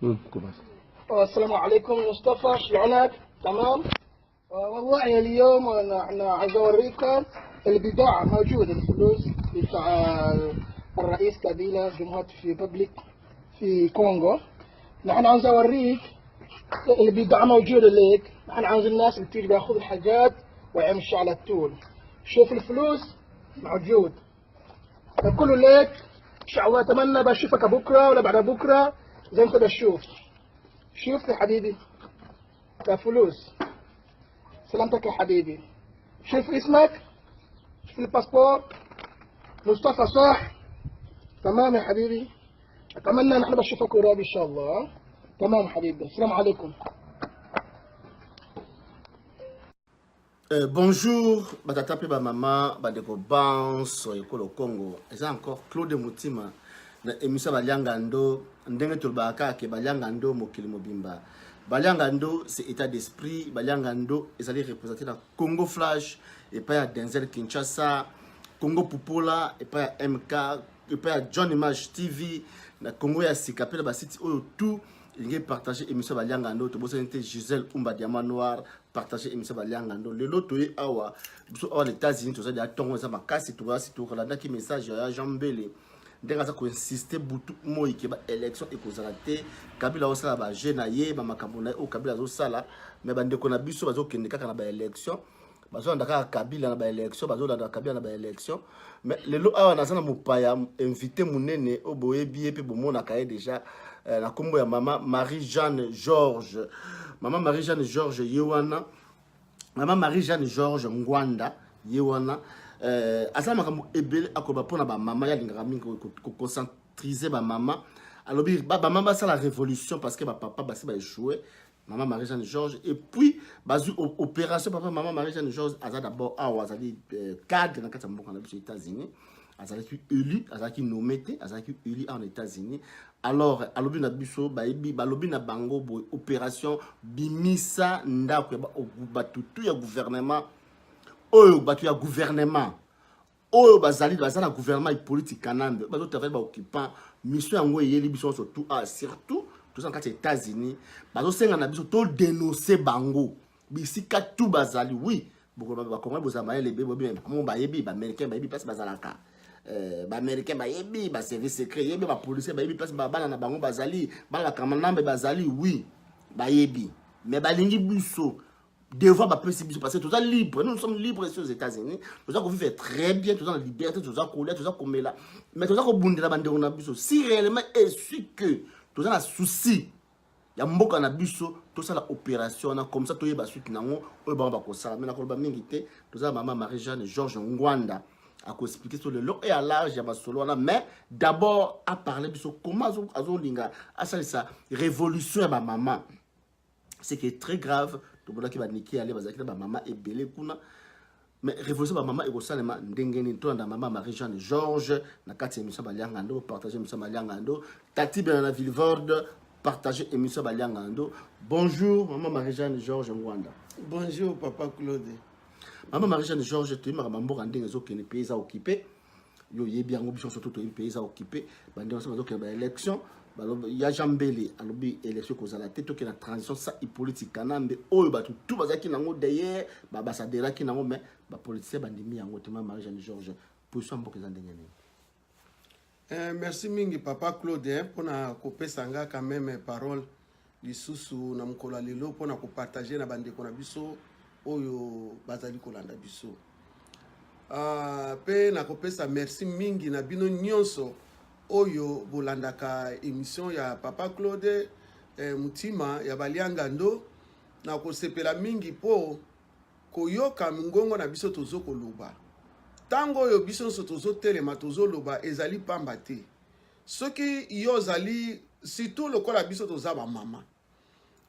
السلام عليكم مصطفى، شلونك؟ تمام؟ والله اليوم احنا عايز اوريكم البضاعة موجودة، الفلوس بتاع الرئيس كابيلا جمهورية ريبوبليك في كونغو. نحن عايز اوريك البضاعة موجودة ليك، نحن عاوز الناس اللي تيجي بياخذ الحاجات ويمشي على الطول. شوف الفلوس موجود كله ليك ان شاء الله. اتمنى بشوفك بكره ولا بعد بكره زي انت بتشوف. شوف يا حبيبي كفلوس، سلامتك يا حبيبي. شوف اسمك، شوف الباسبور مصطفى صح؟ تمام يا حبيبي. اتمنى نحن بشوفك قريب ان شاء الله. تمام حبيبي، السلام عليكم. Bonjour, batata pe ba maman, badeko banso ekolo Congo. Eza encore Claude Mutima na émission Baliangando, ndenge tolbaka ke Baliangando mokili mobimba. Baliangando c'est état d'esprit, Baliangando ezali représenter la Congo Flash et pas ya Denzel Kinshasa, Congo Pupola et pas ya MK, et pas ya John Image TV, na Congo ya Sikapela ba site oyo tout. Il y a partagé émission Baliangando, to bosse était Gisèle Umba Diamant Noir, partagé émission Baliangando. Le lot est awa, biso awa les États-Unis, tout ça déjà tongo ça makasi tout ça tout là qui message ya Jambele. Ndenge ça ko insister butu moi ki ba élection et kozalate, Kabila osala ba jenaye ba makabona o Kabila zo sala, mais bande ko na biso bazo kende kaka na ba élection. Bazo ndaka Kabila na ba élection, bazo ndaka Kabila na ba élection. Mais le lot awa na sana mupaya invité munene o boyebi pe bomona kaye déjà. La combo ya maman Marie-Jeanne Georges. Maman Marie-Jeanne Georges Yewana. Maman Marie-Jeanne Georges Ngwanda Yewana. Asa makambo ebele akoba pona ba maman ya lingaka mingi ko concentriser ba maman. Alors ba maman ça la révolution parce que ba papa ba ba échoué. Maman Marie-Jeanne Georges et puis bazu opération papa maman Marie-Jeanne Georges asa d'abord awazali cadre dans kata mboka na biso États-Unis. Azalaki élu, azalaki nommé, azalaki élu en États-Unis. Alors, alobi na biso baibi balobi na bango boy opération bimisa ndako batutu ya gouvernement oyo batu ya gouvernement oyo bazali bazala gouvernement politique kanambe bazo travailler ba occupant mission yango yeli biso surtout surtout tous en cas États-Unis bazo senga na biso to dénoncer bango bisika tout bazali oui boko ba kongo bozama les bébé bien mon ba yebi ba américain ba yebi place bazalaka ba américain ba yebi ba service secret yebi ba policier ba yebi place ba bana na bango bazali bana kamanambe bazali oui ba yebi mais ba lingi biso devant ba pesi biso parce que tous libre, nous sommes libres ici aux États-Unis, nous avons vivre très bien, tous en liberté, tous en colère, tous en comme là, mais tous en bundela bande on a biso si réellement est sûr que tous en souci ya mboka na biso tout ça la opération na comme ça to yeba suki nango o ba ko sala mais na ko ba mingi te tous maman Marie-Jeanne Georges Ngwanda à expliquer sur le long et à large ya basolo na mais d'abord à parler biso comment azo linga à ça révolution ya ba maman c'est qui est très grave to bola ki ba niki aller bazaki ba maman et belé kuna mais révolution ba maman e ko salema ndengeni to na maman Marie-Jeanne Georges na kati émission Baliangando partager émission Baliangando tati bien na Villevorde partager émission Baliangando. Bonjour maman Marie-Jeanne Georges Ngwanda. Bonjour papa Claude. Maman Marie-Jeanne Georges tu m'a mambo randenge zo ke ne pays a occupé. Yo yebi yango biso surtout to pays a occupé. Bande on zo ke ba élection, ya Jambele alobi élection ko zala te to ke na transition ça politique kanambe oyo ba tout bazaki nango derrière ba ambassadeur ki nango mais ba politicien bandimi yango te maman Marie-Jeanne Georges position mboka za ndengene. Merci mingi papa Claude pour na kopesa nga quand même parole lisusu na mkola lelo pour na ko partager na bande ko na biso oyo bazali kolanda biso. Pe na kopesa merci mingi na bino nyonso oyo bolandaka émission ya papa Claude Mutima ya Baliangando na ko sepela mingi po koyoka ngongo na biso tozoko luba. Tango yo biso sotozo telema tozo loba ezali pamba te. Soki yo zali surtout lokola biso toza ba mama.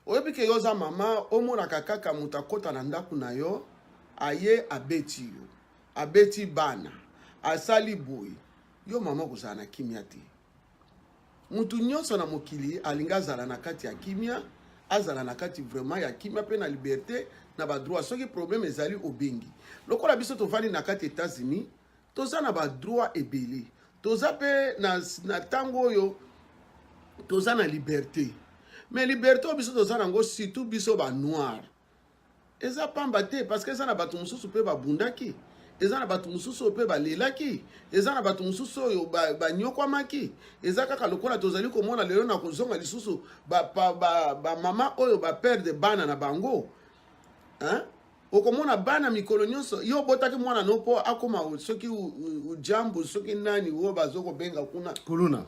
Oyebi ke yo za mama omona kaka mutakota na ndaku na yo aye abeti yo. Abeti bana. Asali boy. Yo mama kozala na kimia te. Mutu nyonso na mokili alinga zala na kati ya kimia, azala na kati vraiment ya kimia pe na liberté. Na ba droit soki problème ezali obengi lokola biso tovandi na kati États-Unis toza na ba droit ebele toza pe na tango oyo toza na liberté mais liberté biso tozana ngo surtout biso ba noir eza pamba te parce que eza na bato mosusu pe babundaki eza na bato mosusu pe balelaki eza na bato mosusu oyo banyokwamaki eza kaka lokola tozali komona lelo na kozonga lisusu bamama oyo baperde bana na bango okomona bana mikolo nyonso yo botaki mwana no po akoma soki ujambo soki nani wo bazokobenga kuna kuluna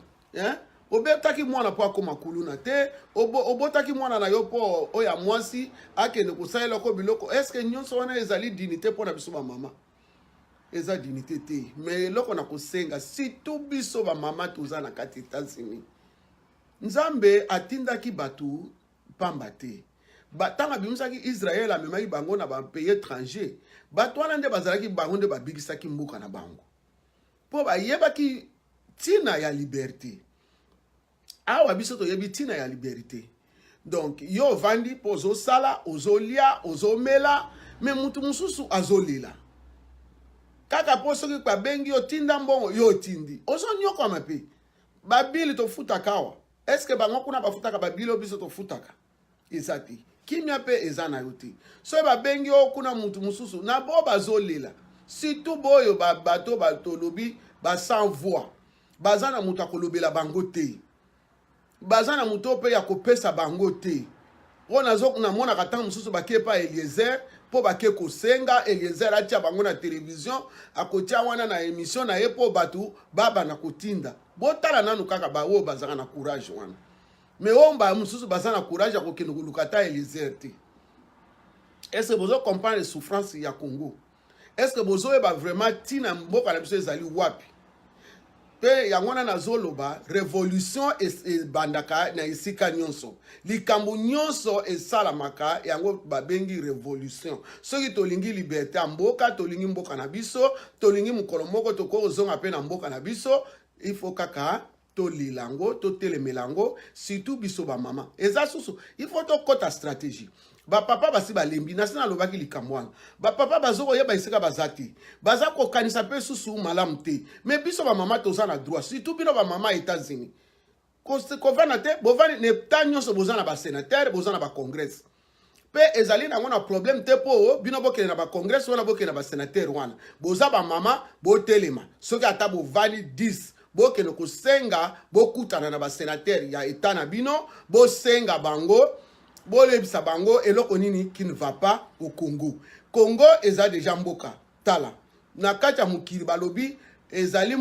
obetaki mwana po akoma kuluna te obotaki mwana na yo po oya mwasi akende kosalela ko biloko eske nyonso wana ezali dignité mpona biso bamama eza dignité te mais eloko na kosenga surtout biso bamama toza na kati États-Unis nzambe atindaki bato pamba te ntango abimisaki Israel amemaki bango na bapays étranger bato wana nde bazalaki bango nde babikisaki mboka na bango mpo bayebaki ntina ya liberté awa biso toyebi ntina ya liberté donc yo ovandi mpo ozosala ozolia ozomela me mutu mosusu azolela kaka mpo soki babengi otinda mbongo yo otindi ozonyokama mpe babili tofutaka awa eske bango kuna bafutaka babili o biso tofutaka eza te kimia mpe eza na yo te soki babengi o kuna mutu mosusu na bo bazolela surtout boyo bato batolobi sans voix baza na mutu akolobela bango te baza na mutu mpe ya kopesa bango te oyo namonaka ntango mosusu bakie pa Eliezer mpo bake kosenga Eliezer atia bango na télévision akotia wana na émission na ye mpo bato babana kotinda botala nanu kaka baoyo bazaka na courage wana me oyo mosusu baza na courage ya kokende koluka ta Eliezer te est-ce que bozo comprendre souffrance ya Congo est-ce que bozoyeba vraiment ntina mboka na biso ezali wapi pe yango wana nazoloba révolution ebandaka na esika nyonso likambo nyonso esalamaka yango babengi révolution soki tolingi liberté ya mboka tolingi mboka na biso tolingi mokolo moko tokozonga mpe na mboka na biso il faut kaka tolilango totelemelango surtout biso bamama eza susu il faut tokota stratégie bapapa basi balembi nasi nalobaki likambo wana bapapa bazokoyeba esika baza te baza kokanisa mpe susu malamu te me biso bamama toza na droit surtout bino bamama États-Unis kovanda te bovandi ne ta nyonso boza na basénatere boza na bacongrès mpe ezali nango na problème te mpo bino bokende na bacongrès wana bokende na basénatere wana boza bamama botelema soki ata bovandi 10 bokende kosenga bokutana na basénatere ya eta na bino bosenga bango bolebisa bango eloko nini qui ne va pas au Congo. Congo eza déjà mboka tala na kati ya mokili balobi ezali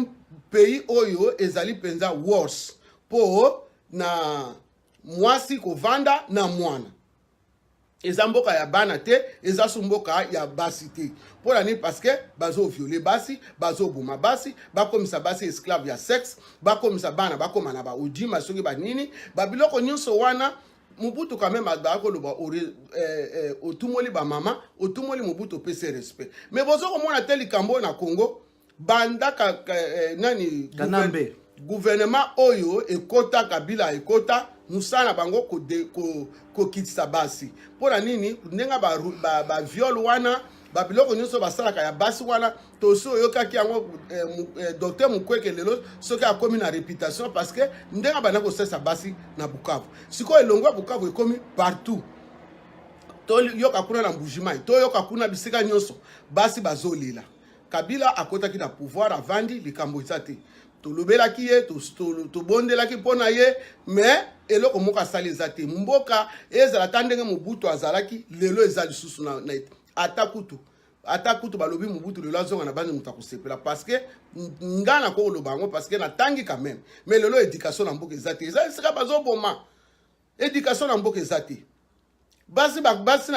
pays oyo ezali penza worse po na mwasi kovanda na mwana eza mboka ya bana te eza su mboka ya basi te mpona nini parce que bazoviole basi bazoboma basi bakomisa basi esclave ya sexe bakomisa bana bakoma na baodima soki banini babiloko nyonso wana Mobutu quand même akoloba otumoli ba mama otumoli Mobutu pese respect mais bozo komona te likambo na Congo banda nani Kanambe gouvernement oyo ekota Kabila ekota musana bango kokitisa basi mpona nini ndenga ba viol wana babiloko nyonso basalaka ya basi wana tosi oyokaki yango docteur Mukwege lelo soki akomi na réputation parce que ndenga bana kosesa basi na Bukavu sikoyo elongo ya Bukavu ekomi partout toyoka kuna na Mbujimai toyoka kuna bisika nyonso basi bazolela Kabila akotaki na pouvoir avandi likambo eza te tolobelaki ye tobondelaki mpona ye mais eloko moko asali eza te mboka ezala ta ndenge Mobutu azalaki lelo eza lisusu na ata kutu balobi Mobutu lelo azonga na bandi mutu akosepela parce que nga na koloba yango parce que natangi quand même mais lelo éducation na mboka eza te eza esika bazoboma éducation na mboka eza te basi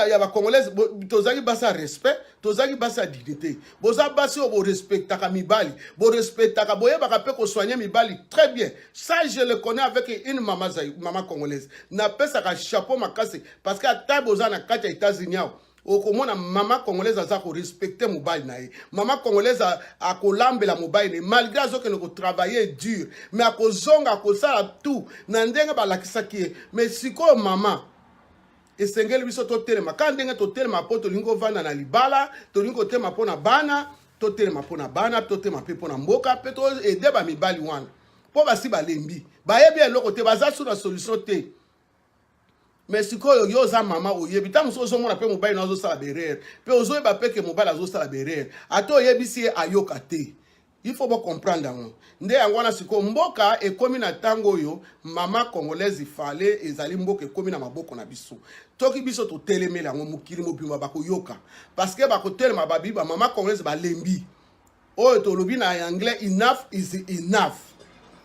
ya bacongolaise tozalaki basi ya respect tozalaki basi ya dignité boza basi oyo borespectaka mibali borespectaka boyebaka mpe kosoigne mibali très bien ça je le connais avec une mama congolaise napesaka chapeau makasi parce que ata boza na kati ya États-Unis awa okomona mama congolaise aza korespecte mobali na ye mama congolaise akolambela mobali ne malgré azokende kotravailler dur mais akozonga akosala tout na ndenge balakisaki ye mais sikoyo mama esengeli biso totelema ka ndenge totelema mpo tolingi kovanda na libala tolingi kotelema mpo na bana totelema mpo na bana totelema mpe mpo na mboka mpe toede bamibali wana mpo basi balembi bayebi eloko te baza su na solution te mais sikoyo yo za mama oyebi ta muso zo mona pe mobile na zo sala berere pe ozo ba pe ke mobile azo sala berere ato oyebi si ayoka te. Il faut bien comprendre ngo nde yango na siko mboka ekomi na tango yo mama congolaise fallait ezali mboka ekomi na maboko na biso toki biso to telemela ngo mukiri mobimba bakoyoka parce que bakotelema babiba mama congolaise balembi oyo to lobi na anglais enough is enough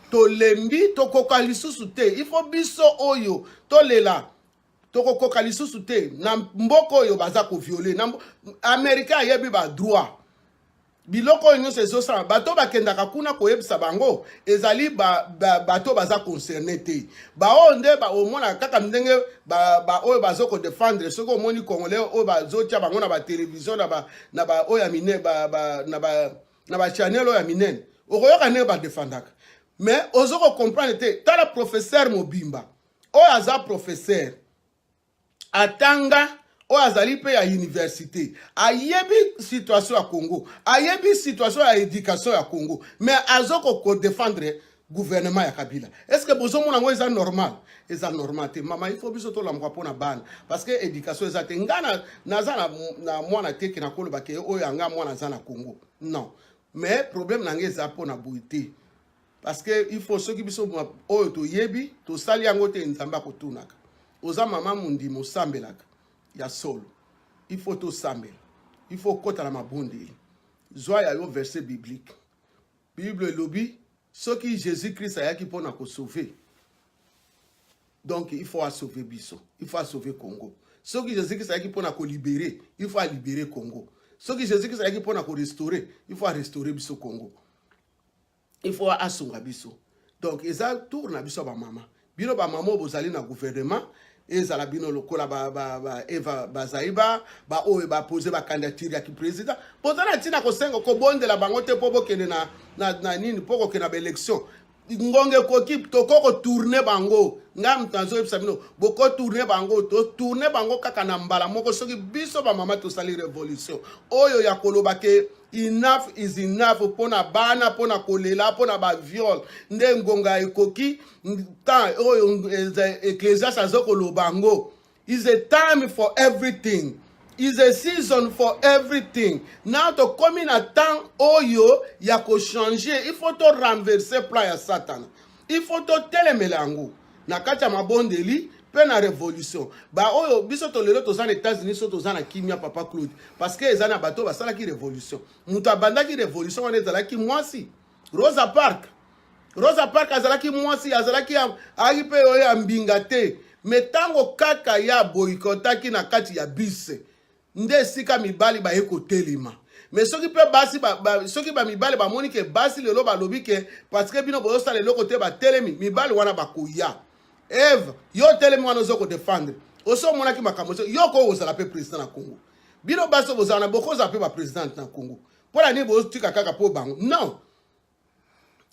to lembi to koka lisusu te il faut biso oyo to lela to koka lisusu te na mboka oyo baza ko violer na américain yebi ba droit biloko nyonso ezosala bato bakendaka kuna koyebisa bango ezali bato baza concerné te baoyo nde omona kaka ndenge oyo bazoko défendre soki omoni congolais oyo bazotia bango na batelevizio na oyo ya minene na bachanel oyo ya minene okoyoka ndenge badefendaka mais ozoko comprendre te tala professeur Mobimba oyo aza professeur atanga o azali pe ya université ayebi situation ya Congo ayebi situation ya éducation ya Congo mais azoko ko défendre gouvernement ya Kabila est-ce que bozo mona ngo eza normal te mama il faut biso to lamwa pona bana parce que éducation eza te ngana naza na mwana teke na koloba ke oyo anga mwana za na Congo non mais problème nange eza pona buité parce que il faut ceux qui biso oyo to yebi to sali yango te nzamba ko tunaka oza mama mundi mosambelaka ya solo il faut tout sambela il faut kota na mabondi zwa ya yo verset biblique bible lobi ce qui Jésus Christ a qui pona ko sauver donc il faut sauver biso il faut sauver Congo ce qui Jésus Christ a qui pona ko libérer il faut libérer Congo ce qui Jésus Christ a qui pona ko restaurer il faut restaurer biso Congo il faut asunga biso donc eza tourna biso ba mama bino ba mama bozali na gouvernement ezala bino lokola Eva Bazaiba oyo poser ba candidature ya ki président pozala tina ko sengo ko bondela bango te po bokende na nini poko ke na élection ngonge ko ki to ko tourner bango ngam tanzo ebisa bino boko tourner bango to tourner bango kaka na mbala moko soki biso ba mama to sali révolution oyo ya koloba ke enough is enough pona bana pona kolela pona ba viol nde ngonga ekoki ta oyo ecclesiastes azoko lobango is a time for everything is a season for everything now to come in a temps oyo ya ko changer il faut to renverser plan ya Satan il faut to telemelango na kati ya mabondeli pe na révolution ba oyo biso to lelo to za na États-Unis so to za na kimia papa Claude parce que ezana bato basala ki révolution mutu abandaki révolution wana ezalaki mwasi Rosa Park azalaki mwasi azalaki aki pe oyo ya mbinga te metango kaka ya boyikotaki na kati ya bise nde sika mibali ba eko telima mais soki pe basi soki ba mibali ba moni ke basi lelo ba lobi ke parce que bino boyo sala lelo kote ba telemi mibali wana bakoya Eve yo telemi wana zoko défendre oso mona ki makambo yo ko ozala pe président na Congo bino baso bozana boko za pe ba président na Congo pona ni bo tika kaka po bango non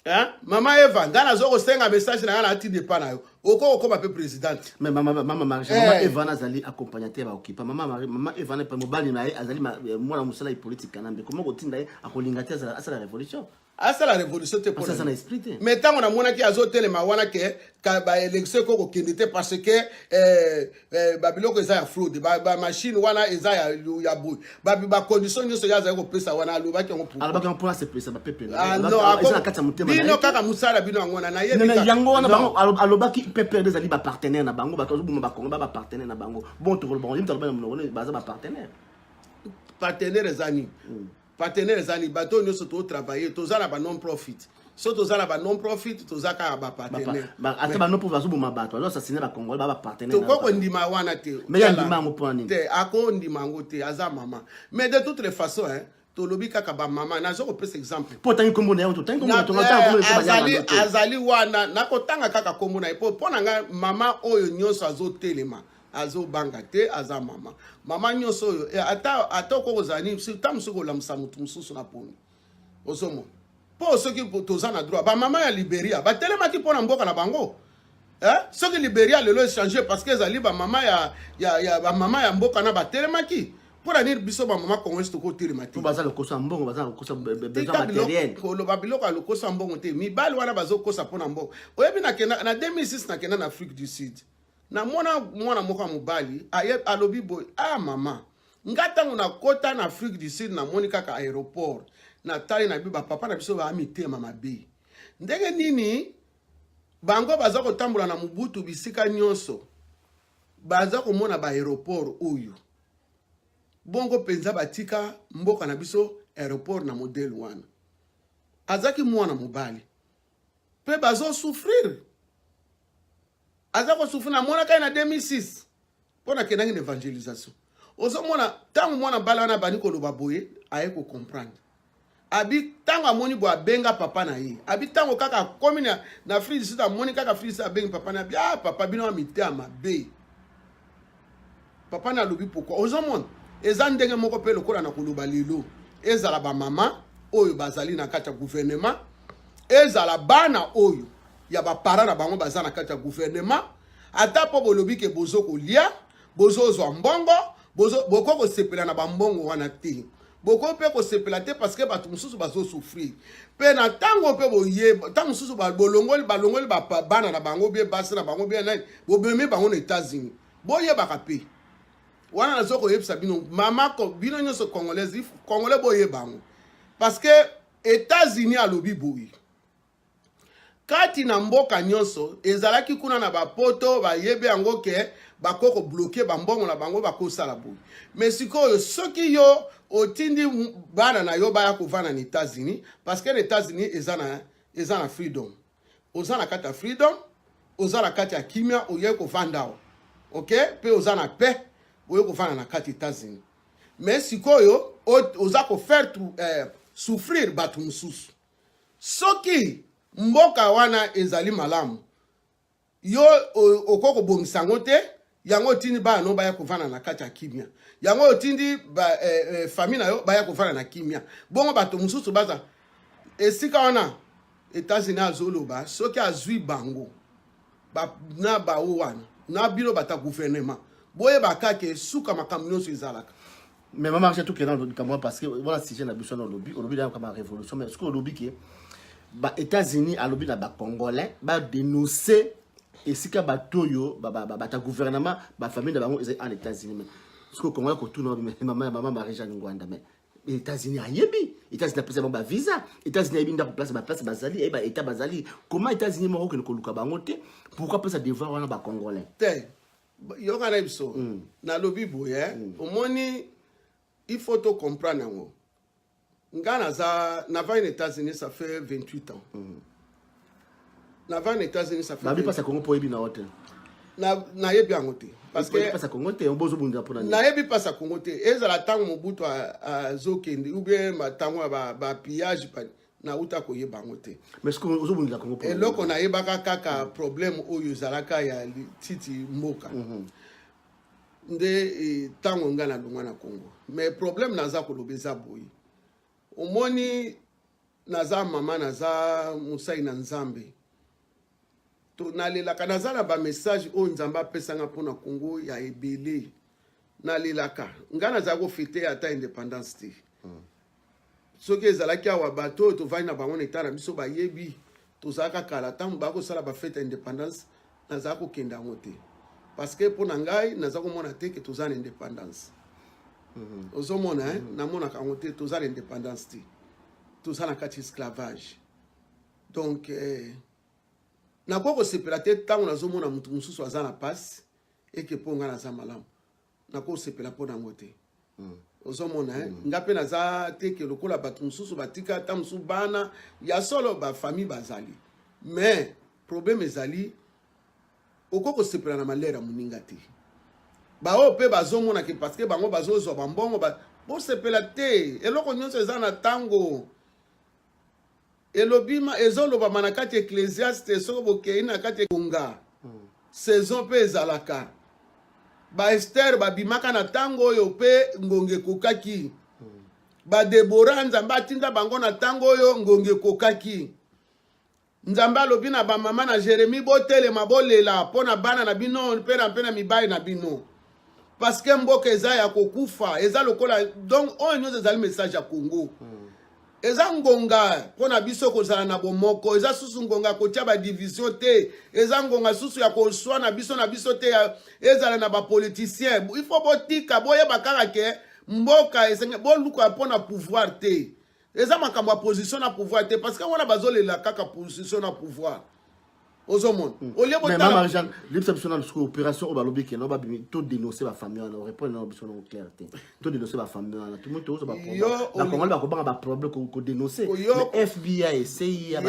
hein mama Eva ngana zoko senga message na ngana ati de pana yo oko ba pe président mais mama Eva nazali accompagnateur ba okipa mama Eva ne pa mobali na azali mwana musala politique kanambe comment kotinda akolinga te asala révolution asala révolution te pour ça na esprit te mais tant on a mona ki azotelema wana ke ba élection ko kendete parce que babiloko eza ya fraude ba machine wana eza ya boy ba condition nyonso ya za ko pesa wana alobaki ngo pour alobaki ngo se pesa ba pepe non eza kata mutema bino kaka musala bino ngona na yebi yango wana bango alobaki pepe des ali ba partenaire na bango ba tozo buma ba kongo ba partenaire na bango bon to bon lim to ba mnono baza ba partenaire zani partenaires ani bato nyoso to travailler to zana ba non profit so to zana ba non profit to zaka ba partenaire ata ba non profit zo ma bato alors ça signer ba Congo ba partenaire to ko ndima wana te mais ya ndima ngo poni te ako ndima ngo te aza mama mais de toutes les façons hein to lobi kaka ba mama na zo ko pesa exemple po tangi kombo na yo to tangi kombo to ngata kombo azali wana na ko tanga kaka kombo na po pona nga mama oyo nyoso azo telema azo banga te aza mama nyoso oyo ata ko zani tam soko la msamutu mususu na poni osomo po soki toza na droit ba mama ya Liberia ba telema ki pona mboka na bango soki Liberia lelo changer parce que ezali ba mama ya ba mama ya mboka na ba telema ki pona ni biso ba mama Congo to ko telema ti baza le kosa mbongo baza le kosa besoin matériel ko lo ba biloko le kosa mbongo te mi bali wana bazo kosa pona mbongo oyebi na 2006 na kena na Afrique du Sud na mwana moko mobali alobi boy mama ngata ngona kota na Afrique du Sud na moni kaka aéroport na tali na biba papa na biso ba mitema mabe ndenge nini bango baza kotambola na mubutu bisika nyonso baza komona ba aéroport oyo bongo penza batika mboka na biso aéroport na modèle wana azaki mwana mobali pe bazo souffrir azako souffrir na mona kai na 2006 pona kenangi évangélisation ozo mona tango mwana bala wana bani koloba boye aye ko comprendre abi tango amoni bo abenga papa na ye abi tango kaka komi na Afrique du Sud amoni kaka Afrique du Sud abenga papa na bia papa bino amite amabe papa na lobi pourquoi ozo mona eza ndenge moko pe lokola na koloba lelo ezala ba mama oyo bazali na kati ya gouvernement ezala bana oyo ya ba parents na bango bazana na kati ya gouvernement ata po bolobi ke bozo kolia bozo zwa mbongo bozo boko ko sepela na bambongo wana te boko pe ko sepela te parce que batu mususu bazo souffrir pe na tango pe boye tango mususu ba bolongoli ba bana na bango bien basi na bango bien nani bobeme bango na États-Unis boye bakape wana na zoko yebisa bino mama ko bino nyoso congolaise congolais boye bango parce que États-Unis alobi boye kati na mboka nyonso ezalaki kuna na bapoto bayebe yango ke bakoko bloquer bambongo na bango bakosala boye mais sikoyo soki yo otindi bana na yo baya kovana na États-Unis parce que les États-Unis eza na freedom oza na kati ya freedom oza na kati ya kimia oye kovanda OK pe oza na paix oye kovana na kati États-Unis mais sikoyo oza ko faire souffrir batu mususu soki mboka wana ezali malamu yo okoko bongisango te yango tindi ba no baya kovana na kati ya kimia yango tindi famille na yo baya kovana na kimia bongo bato mususu baza esika wana États-Unis azoloba soki azwi bango na ba wana na bilo bata gouvernement boye bakake suka makambo nyonso ezalaka mais maman j'ai tout qui est dans le Cameroun parce que voilà si j'ai la besoin dans le lobby là comme révolution mais est-ce que le lobby qui ba États-Unis à lobby na ba congolais ba dénoncer et si ka batoyo ta gouvernement ba famille d'abord en États-Unis mais parce que congolais ko tout non mais maman Marie-Jeanne Ngwanda mais États-Unis ayebi États-Unis a pesa ba visa États-Unis ayebi nda place bazali ba état bazali comment États-Unis moko ke ko luka bango te pourquoi pesa devoir wana ba congolais te yo kana biso na lobby boye omoni il faut to comprendre ngo ngana za na va aux États-Unis ça fait 28 ans na va aux États-Unis ça fait ba bi pasa Congo po yebi na hotel na yebi angote parce que pasa Congo te bozo bunda pona na yebi pasa Congo te ezala tango mobutu a zokende ou bien matango ba pillage pa na uta ko yeba ngote mais ce que ozo bunda Congo po eloko na yebaka kaka problème oyo zalaka ya titi mboka nde tango ngana lunga na Congo mais problème naza ko lobeza boyi omoni naza mama naza musai na nzambe to nalelaka nazala ba message o nzambe apesanga mpona Congo ya ebele nalelaka nga naza ko fêter ata indépendance te soki ezalaki awa bato tovandi na bango na eta na biso bayebi tozalaka kala ntango bakosala bafete ya indépendance naza kokenda yango te parce que mpona ngai naza komona te ke toza na indépendance ozomona namonaka yango te toza na indépendance te toza na kati esclavage donc nakoki kosepela te ntango nazomona motu mosusu aza na pasi eke mpo ngai naza malamu nakoki kosepela mpo nango te ozomona nga mpe naza te ke lokola bato mosusu batika ata mosusu bana ya solo bafamille bazali mais problème ezali okoki kosepela na malere ya moninga te baoyo mpe bazomona ke parce que bango bazozwa bambongo bosepela te eloko nyonso eza na ntango elobima ezolobama na kati ecclésiaste soki bokei na kati ekonga saison mpe ezalaka baester babimaka na ntango oyo mpe ngonge ekokaki badebora nzambe atinda bango na ntango oyo ngonge ekokaki nzambe alobi na bamama na Jérémie botelema bolela mpo na bana na bino mpe na mibali na bino parce que mboka eza ya kokufa eza lokola donc oyo nyonso ezali message ya Congo eza ngonga pona biso kozala na bomoko eza susu ngonga kotia ba division te eza ngonga susu ya koswa na biso te ezala na ba politicien il faut botika boyeba kaka ke mboka esenge boluka pona pouvoir te eza makambo ya position na pouvoir te parce que wana bazolela kaka position na pouvoir ozomona olie mais maman Jean l'exceptionnel sur opération au balobi que non ba tout dénoncer la famille on répondre na biso na clarté tout dénoncer la famille tout le monde tout ba la Congo ba ko ba problème ko dénoncer FBI CIA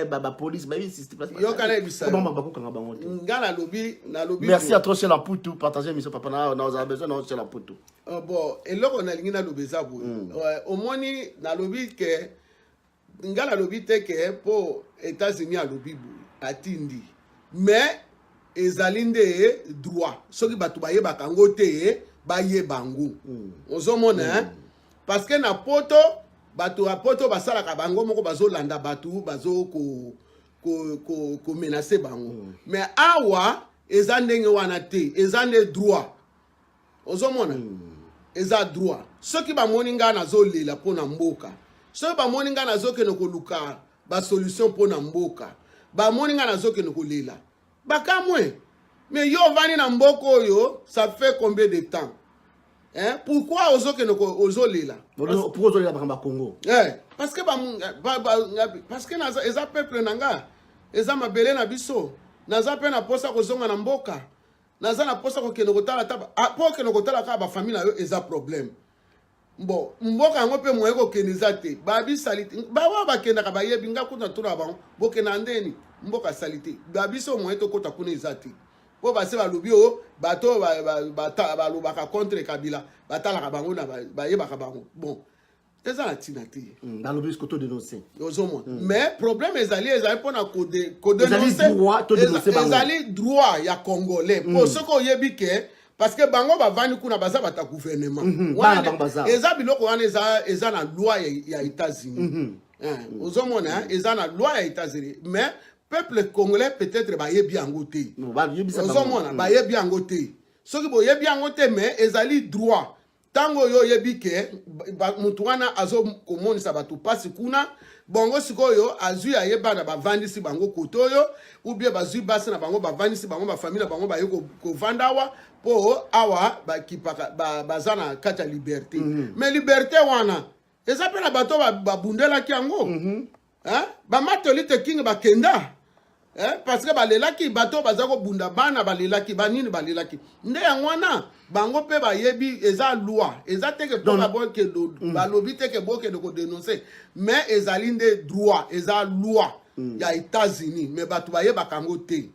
ba police ba système yo kana ebisa ba ko kanga bango te ngala lobi merci à toi chez la Poutou partager mission papa na on a besoin de chez la Poutou bon eloko na lingi na lobeza bo omoni na lobi ke ngala lobi te ke po États-Unis a lobi bo atindi mais ezali nde droit soki bato bayebaka ngo te bayeba ngo ozomona parce que na poto bato ya poto basalaka bango moko bazolanda bato bazo ko menacer bango mais awa eza ndenge wana te eza nde droit ozomona eza droit soki bamoni nga nazolela mpona mboka soki bamoni nga nazokende koluka basolution mpona mboka bamoni nga nazokende kolela bakamwe mais yo vani na mboka oyo ça fait combien de temps pourquoi ozokende ozolela pourquoi ozolela bakamba Congo parce que parce que eza peuple nanga eza mabele na biso naza pe na posa kozonga na mboka naza na posa kokende kotala taba po kokende kotala ka ba famille na yo eza problème bon mboka yango pe moye kokende eza te babi salite bawa bakendaka bayebi nga kuta tuna bango bokenda ndeni mboka salite babiso moye tokota kuna eza te po base balobi o bato balobaka contre Kabila batalaka bango na bayebaka bango bon eza na tina te balobi ko to dénoncer ozomona mais problème ezali mpona ko dénoncer ezali droit ya congolais po soko oyebi ke parce que bango bavani kuna baza bata gouvernement eza biloko wana eza na loi ya États-Unis ozomona eza na loi ya États-Unis mais peuple congolais peut-être bayebi yango te ozomona bayebi yango te soki boyebi yango te mais ezali droit tango yo yebi ke mutu wana azo komonisa bato pasi kuna bongo sikoyo azui ayeba na bavandisi bango kotoyo ou bien bazui basi na bango bavandisi bango ba famille na bango ba yeko vandawa po awa ba kipaka baza na kata liberté mais liberté wana eza pe na bato babundela ki yango ba matolite king bakenda parce que balelaki bato baza ko bunda bana balelaki banini balelaki nde yangwana bango pe bayebi eza loi eza teke po baboke balobi teke boke de ko dénoncer mais ezali nde droit eza loi ya États-Unis mais bato bayeba kango te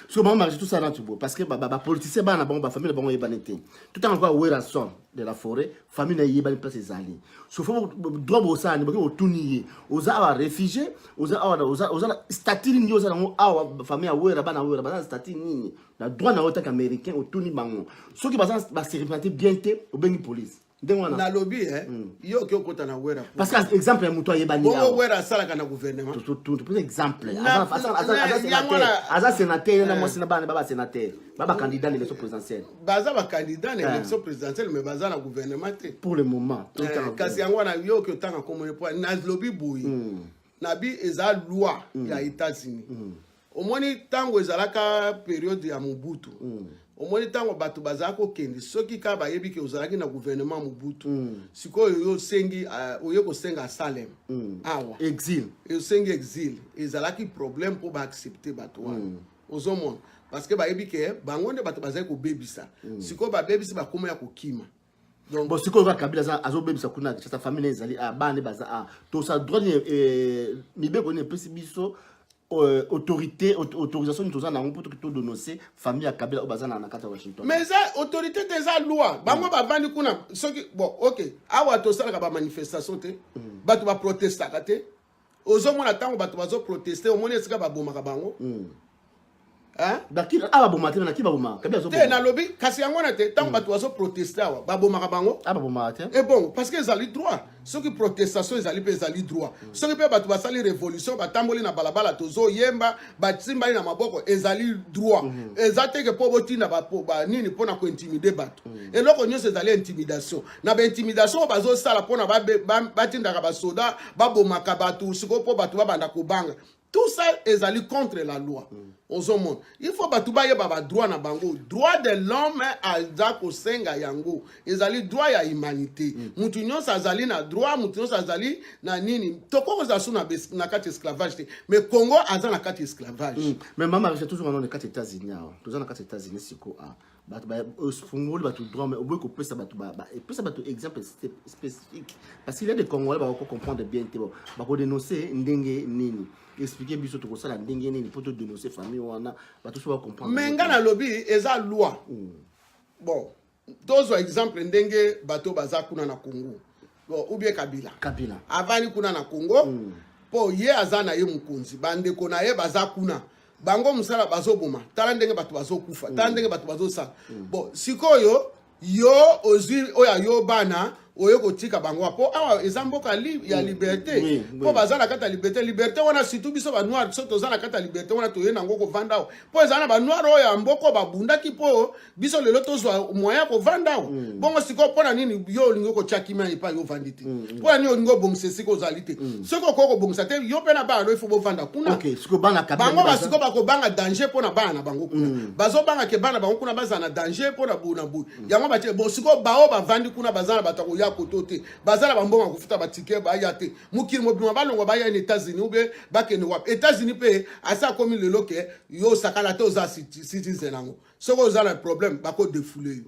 so maman marche tout ça dans tout beau parce que ba politicien bana bon ba famille bon yeba nete tout en quoi wera son de la forêt famille na yeba ni place ezali so faut droit bo ça ni ba ko tuniye oza aba réfugié oza statut ni oza na awa famille wera bana statut nini na droit na autant américain otuni bango so ki ba se représenter bien te au bengi police na lobby yo ki okota na wera parce que exemple ya muto ayeba ni awa wera salaka na gouvernement tout pour exemple sénateur na mosi na bana baba sénateur baba candidat à l'élection présidentielle baza ba candidat à l'élection présidentielle mais baza na gouvernement te pour le moment kasi yango na yo ki otanga comme point na lobby boy na bi eza loi ya États-Unis omoni tango ezalaka période ya Mobutu omoni tango bato bazako kende soki ka bayebi ke ozalaki na gouvernement Mobutu sikoyo yo sengi oyo ko senga Salem awa exil yo sengi exil ezalaki problème pour ba accepter bato wana ozomona parce que bayebi ke bango nde bato bazako bebisa sikoyo ba bebisa ba koma ya kokima donc bon sikoyo Kabila azo bebisa kuna sa famille ezali bane baza to sa droit mibeko ne pesi biso autorisation de toza na pour tout dénoncer famille à Kabila au bazana na kata Washington mais ça autorité des loi bango ba vandi kuna soki bon OK awa to sala ba manifestation te bato ba protester kate ozo mona tango bato bazo protester o mona esika ba bomaka bango hein Daki aba boma te na ki ba boma kabia zo te na lobby kasi yango na te tant bato bazo protester awa ba boma ka bango aba boma te et bon parce que ezali droit ceux qui protestation ezali pe ezali droit ceux qui pe bato basali révolution batamboli na balabala tozo yemba batimbali na maboko ezali droit ezate ke po botinda ba nini pona ko intimider bato eloko nyonso ezali intimidation na ba intimidation bazo sala pona batinda ka ba soda ba boma ka bato siko po bato ba banda ko banga. Tout ça est allé contre la loi. Au monde. Il faut pas tout bailler baba droit na bango. Droit de l'homme à Zako Senga Yango. Ils allé droit à humanité. Moutinyon sa zali na droit, moutinyon sa zali na nini. Toko za sou na carte esclavage. Mais Congo a na carte esclavage. Mais maman, j'ai toujours dans les 4 États-Unis. Toujours dans les 4 États-Unis siko a. Fungoli batu droit mais au bout que peut ça batu et peut ça batu exemple spécifique parce qu'il y a des Congolais ba ko comprendre bien te ba ko dénoncer ndenge nini expliquer biso to ko sala ndenge nini pour te dénoncer famille wana ba tout va comprendre mais ngana lobby eza loi bon deux exemple ndenge bato baza kuna na Congo bon ou bien Kabila avani kuna na Congo po ye azana ye mukonzi bande kona ye baza kuna bango musala bazoboma tala ndenge bato bazokufa tala ndenge bato bazosala bon sikoyo yo ozwi oya yo bana oyo kotika bango apo awa ezamboka ya liberté po bazala kata liberté wana surtout biso ba noir biso tozala kata liberté wana toyena ngo ko vanda po ezana ba noir oyo mboko babundaki po biso lelo tozwa moyen ko vanda bongo siko pona nini yo lingo ko chakima ipa yo vanditi po ani lingo bongse siko zalite siko koko bongsa te yo pena ba no ifo bo vanda kuna OK siko bana kabila bango basiko bako banga danger pona bana bango kuna bazo banga ke bana bango kuna bazana danger pona buna bu yango batie bon siko bao ba vandi kuna bazana batako kotote bazala bambonga kufuta batike ba yate mukiri mobima balongo ba ya États-Unis ou be bakene wa États-Unis pe asa komi lelo ke yo sakala to za citizen nango soko za le problème bako défouler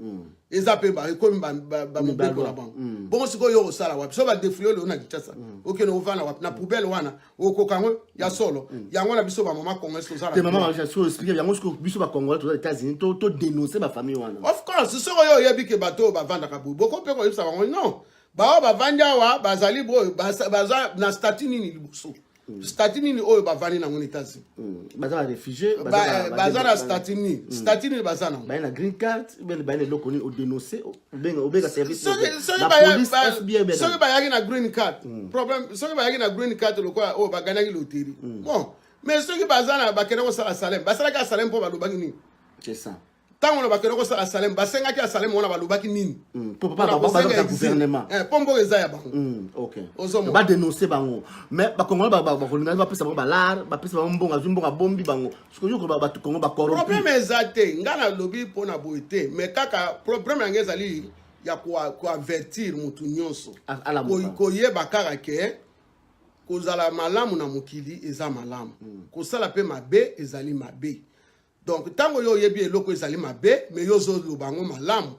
eza pe ba komi ba mobeko la bango bon siko yo sala wa so ba défouler le na kitasa OK no vana wa na poubelle wana okokango ya solo yango na biso ba mama congolais to za te mama je suis expliquer yango siko biso ba congolais to États-Unis to dénoncer ba famille wana of course soko yo yebi ke bato ba vanda ka bu boko pe ko yebisa bango non ba bavanja wa bazali bro baza na statut nini liboso statut nini oyo bavani na ngoni États-Unis bazala réfugié bazala statut nini bazana ba na green card ba na loko ni o dénoncer obega service la police FBI so ba yaki na green card problème so ba yaki na green card loko o bagana ki loterie bon mais ceux qui bazana ba kena ko sala salem basala ka salem po ba lobaki nini c'est ça tant on va kena ko sala salem basenga ki salem on ba lobaki nini pour papa ba gouvernement pombo ezaya ba OK ba dénoncer bango mais ba Congolais ba kolinga ba pesa ba lar ba pesa ba mbonga zumbonga bombi bango parce que yo ko ba to Congo ba corrompu problème ezate ngana lobby pona boité mais kaka problème ngezali ya ko avertir mutu nyonso ko yeba kaka ke kozala malamu na mokili eza malamu kosala pe mabe ezali mabe. Donc tango yo yebi eloko ezali mabe mais yo zo lobango malamu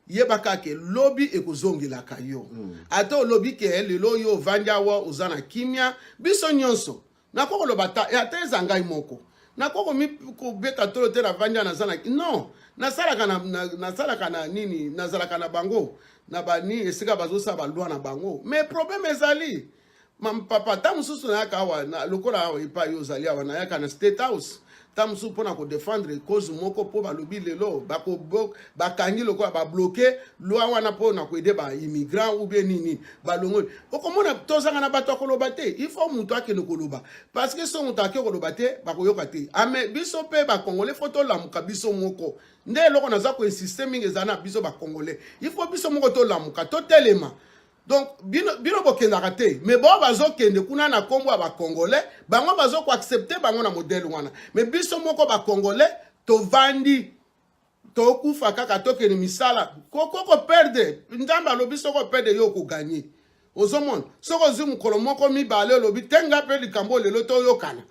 yebaka ke lobby ekozongela kayo ata lobby ke lelo yo vanja wa uzana kimia biso nyonso nakoko lobata ata ezangai moko nakoko mi ko beta tolo te na vanja na zana non nasalaka na nini nazalaka na bango na bani esika bazosa balwa na bango mais problème ezali mam papa tamususu na kawa na lokola wa ipa yo zali wa na yaka na State House tamusu pona ko défendre cause moko po ba lobi lelo ba ko ba kangi lokola ba bloquer loi wana pona ko aider ba immigrant ou bien nini ba longo okomona tozanga na bato ko lobate il faut muto akene ko loba parce que so muto akene ko lobate ba ko yokate ame biso pe ba congolais photo lamuka biso moko nde loko naza ko insister mingi ezana biso ba congolais il faut biso moko to lamuka to telema. Donc bino bokendaka te mais bo bazokende kuna na kombo ba congolais bango bazoko accepter bango na modèle wana mais biso moko ba congolais to vandi to kufa kaka tokeni misala koko perdre ndamba lo biso ko perdre yo ko gagner ozomon soko zimu kolomoko mi bale lo bitenga pe likambo lelo to yokana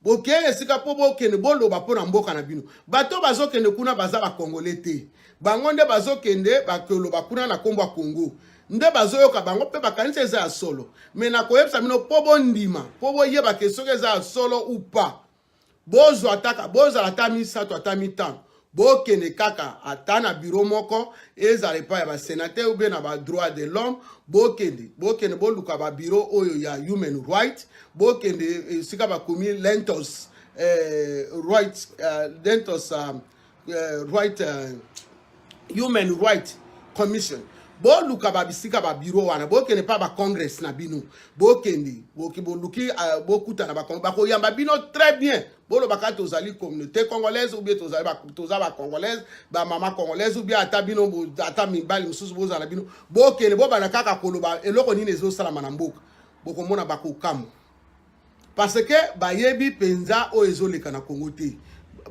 boke esika po bokende boloba pona mboka na bino bato bazokende kuna baza ba congolais te bango nde bazokende bakoloba kuna na kombo Congo nde bazoyoka bango pe bakanisa eza solo mais na koyebisa mino po bondima po boyeba ke soki eza solo ou pas bozwa ataka bozala ata misato ata mitano bokende kaka ata na bureau moko ezala epai ya basénateur ou bien na badroit de l'homme bokende boluka babureau oyo ya human right bokende esika bakomi lentos Human Rights Commission. Bo luka ba bisika ba bureau wana bo kene pa ba congress na bino bo kendi bo ki bo luki bo kuta na ba ko yamba bino très bien bo lo baka tozali communauté congolaise ou bien tozali ba congolaise ba mama congolaise ou bien ata bino ata mibali mususu bo zala bino bo kene bo bana kaka koloba eloko nini ezo sala na mboka bo ko mona ba ko kamu parce que ba yebi penza o ezo leka na Congo te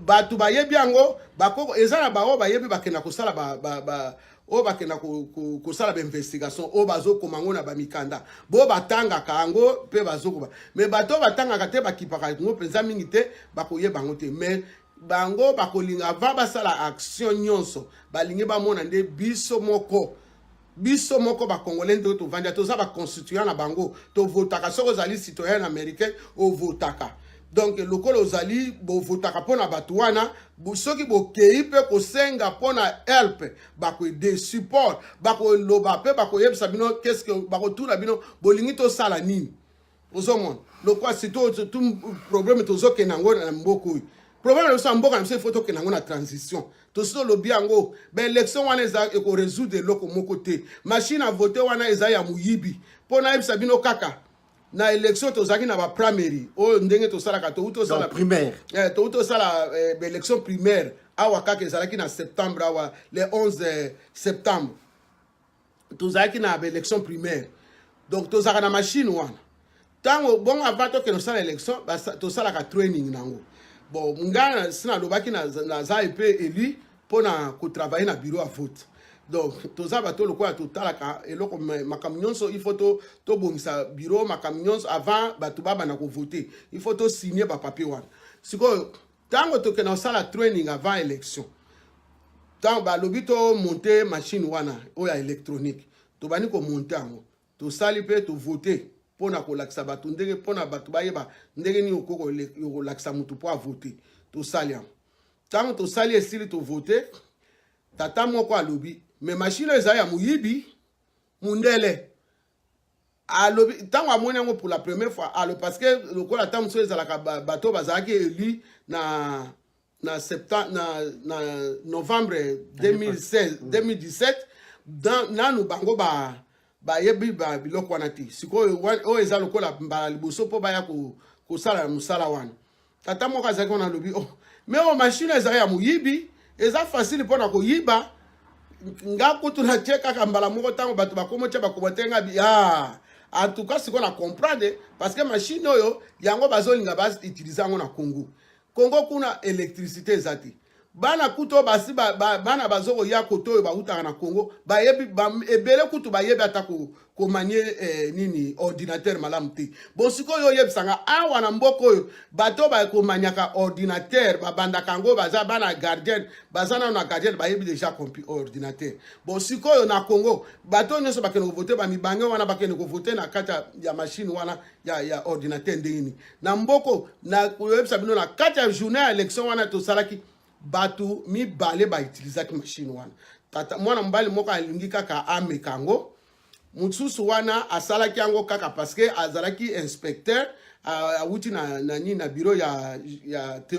batu ba yebi yango ba ko ezana ba o ba yebi ba kena ko sala ba o bakena ko sala ba investigation o bazo komango na ba mikanda bo batanga kango pe bazo ko mais bato batanga ka te bakipaka ngo penza mingi te bakoyeba ngo te mais bango bakolinga va basala action nyonso balingi ba mona nde biso moko ba congolais to vanja to za ba constituant na bango to votaka soko zali citoyen américain o votaka. Donc le lokolo ozali bo votaka pona batuana soki bo kei pe ko senga pona help bako de support bako loba pe bako yebisa bino qu'est-ce que bako tuna bino bolingi to sala nini ozomon lo kwa sito tout problème to zoke nango na mboko problème so mboka na photo ke nango na transition to sito lo biango ba élection wana eza ko résoudre loko moko te machine à voter wana eza ya muyibi pona yebisa bino kaka na élection tozaki na ba primary o ndenge to sala ka to uto sala primaire to uto sala élection primaire awa kaka ezalaki na septembre awa le 11 septembre tozaki na élection primaire donc tozaka na machine wana tango bon avant to ke no sala élection to sala ka training nango bon ngana sina lobaki na za EP élu pona ko travailler na bureau à vote. Donc, toza bato le quoi total ka eloko makamyon so il faut to bomisa bureau makamyon avant bato baba na ko voter. Il faut to signer ba papier wana. Siko tango to ke na sala training avant élection. Tango ba lobito monter machine wana o ya électronique. To bani ko monter ango. To sali pe to voter pona ko laksa bato ndenge pona bato ba yeba ndenge ni okoko yo laksa mutu po voter. To sali ango. Tango to sali esili to voter tata moko alobi mais machine eza ya muyibi mundele alobi tango amoni yango pour la première fois alo parce que lokola tango so ezalaka bato bazalaki élu na septembre na novembre 2017 nanu bango ba yebi ba biloko wana te sikoyo o eza lokola mbala liboso po baya ko sala musala wana tata moko azalaki wana alobi oh mais o machine eza ya muyibi eza facile pona ko yiba nga kutu na cheka kambala moko tango bato bakomo che bakomotenga bi en tout cas siko na comprendre parce que machine oyo yango bazolinga bas utiliser ngo na Congo kuna électricité ezati bana kuto basi bana bazoko ya koto oyo bautaka na Congo bayebi ebele kutu bayebi atako ko manier nini ordinateur malamu te bon siko yo yebisanga awa na mboko oyo bato ba ko maniaka ordinateur babandaka ngo baza bana gardien bazana na gardien bayebi déjà compi ordinateur bon siko yo na Congo bato nyonso bakene ko voter ba mibange wana bakene ko voter na kata ya machine wana ya ordinateur ndeni na mboko na ko yebisa bino na kata ya journée ya élection wana to salaki batu mi bale ba utiliser ki machine wana tata mwana mbali moko alingi kaka amekango mutsusu wana asalaki yango kaka parce que azalaki inspecteur awuti na bureau ya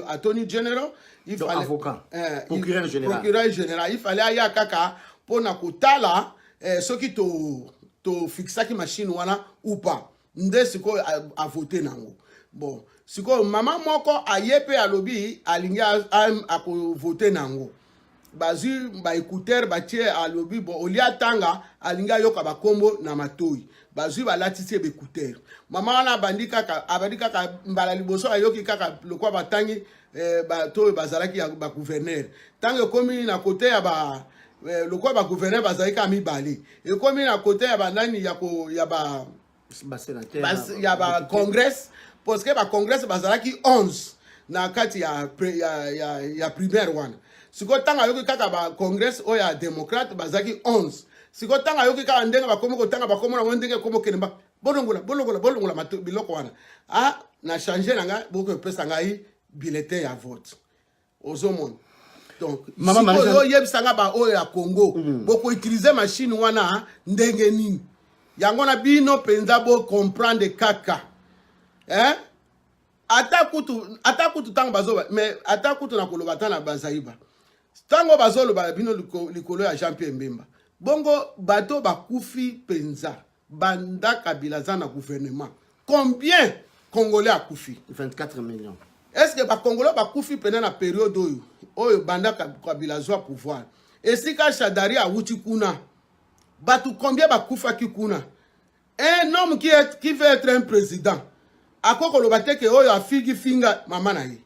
attorney general il fallait avocat procureur général il fallait aya kaka pona kotala soki to fixaki machine wana ou pas nde siko a voter nango bon siko mama moko ayepe alobi alingi ako voter nango bazu ba écouteur ba tie alobi bon olia tanga alinga yoka ba kombo na matoi bazu ba latisi be écouteur mama wana bandika ka mbala liboso ayoki kaka lokwa batangi ba to bazalaki ya ba gouverneur tango komi na côté ya ba lokwa ba gouverneur bazalika mibale e komi na côté ya ba nani ya ba congrès parce que ba congrès bazalaki 11 na kati ya primaire one siko tanga yoki kaka ba congrès o ya démocrate bazaki 11 siko tanga yoki kaka ndenga bakomo ko tanga bakomo na ndenge komo kenemba bolongola biloko wana na changer nanga boko pesa ngai bulletin ya vote ozomon donc mama yo yebisanga ba o ya Congo boko utiliser machine wana ndenge nini yango na bino penza bo comprendre kaka ata kutu tango bazoba mais ata kutu na koloba tana bazaiba tango bazoloba bino likolo ya Jean-Pierre Mbemba bongo bato bakufi penza banda Kabila za na gouvernement combien Congolais akufi 24 millions. Est-ce que ba Congolais bakufi pendant la période oyo banda Kabila zwa pouvoir esika Shadari awuti kuna batu combien bakufa ki kuna un homme qui veut être un président akoko lobate ke oyo afigi finga mama na ye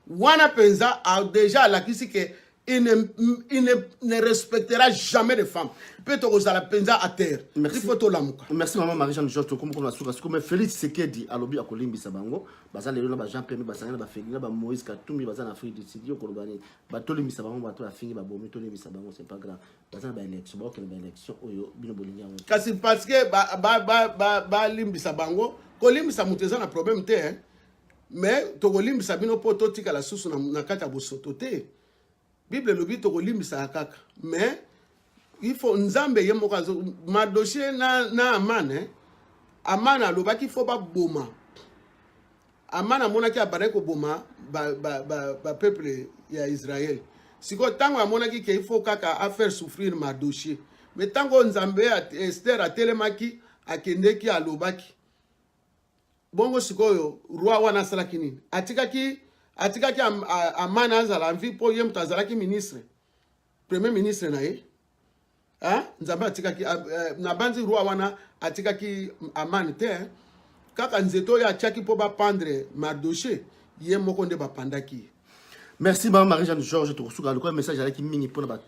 wana penza a déjà lakisi ke il ne respectera jamais les femmes. Peut-être la penza à terre. Merci. Il faut tout l'amour. Merci maman Marie-Jeanne Georges Tokomo comme la souka mais Félix Sekedi alobi akolimbi sabango baza lelo na Jean Pierre basanga na Félix na Moïse Katumbi baza na Afrique du Sud kolobani batolimbi sabango bato afingi ba bomi tolimbi sabango c'est pas grave baza na élection ba okela ba élection oyo bino bolinga ngo kasi parce que ba limbi sabango kolimbi sa muteza na problème te hein mais to kolimbi sabino poto tika la susu na kata bosoto te Bible lobi to kolimbi sa kaka mais il faut nzambe ye mokazo ma dossier na amane amana lobaki faut ba boma amana monaki abare ko boma ba peuple ya Israël siko tango amonaki ke il faut kaka a faire souffrir ma dossier mais tango nzambe Esther atelemaki akendeki alobaki bongo sikoyo roi wana salaki nini atikaki amana azala mvi po ye mtazalaki ministre premier ministre na ye nzambe atikaki na banzi roi wana atikaki amani te kaka nzeto ya chaki po ba pendre Mardoché ye moko nde ba pandaki. Merci maman Marie-Jeanne Georges Tokosuka le message avec mingi pour ba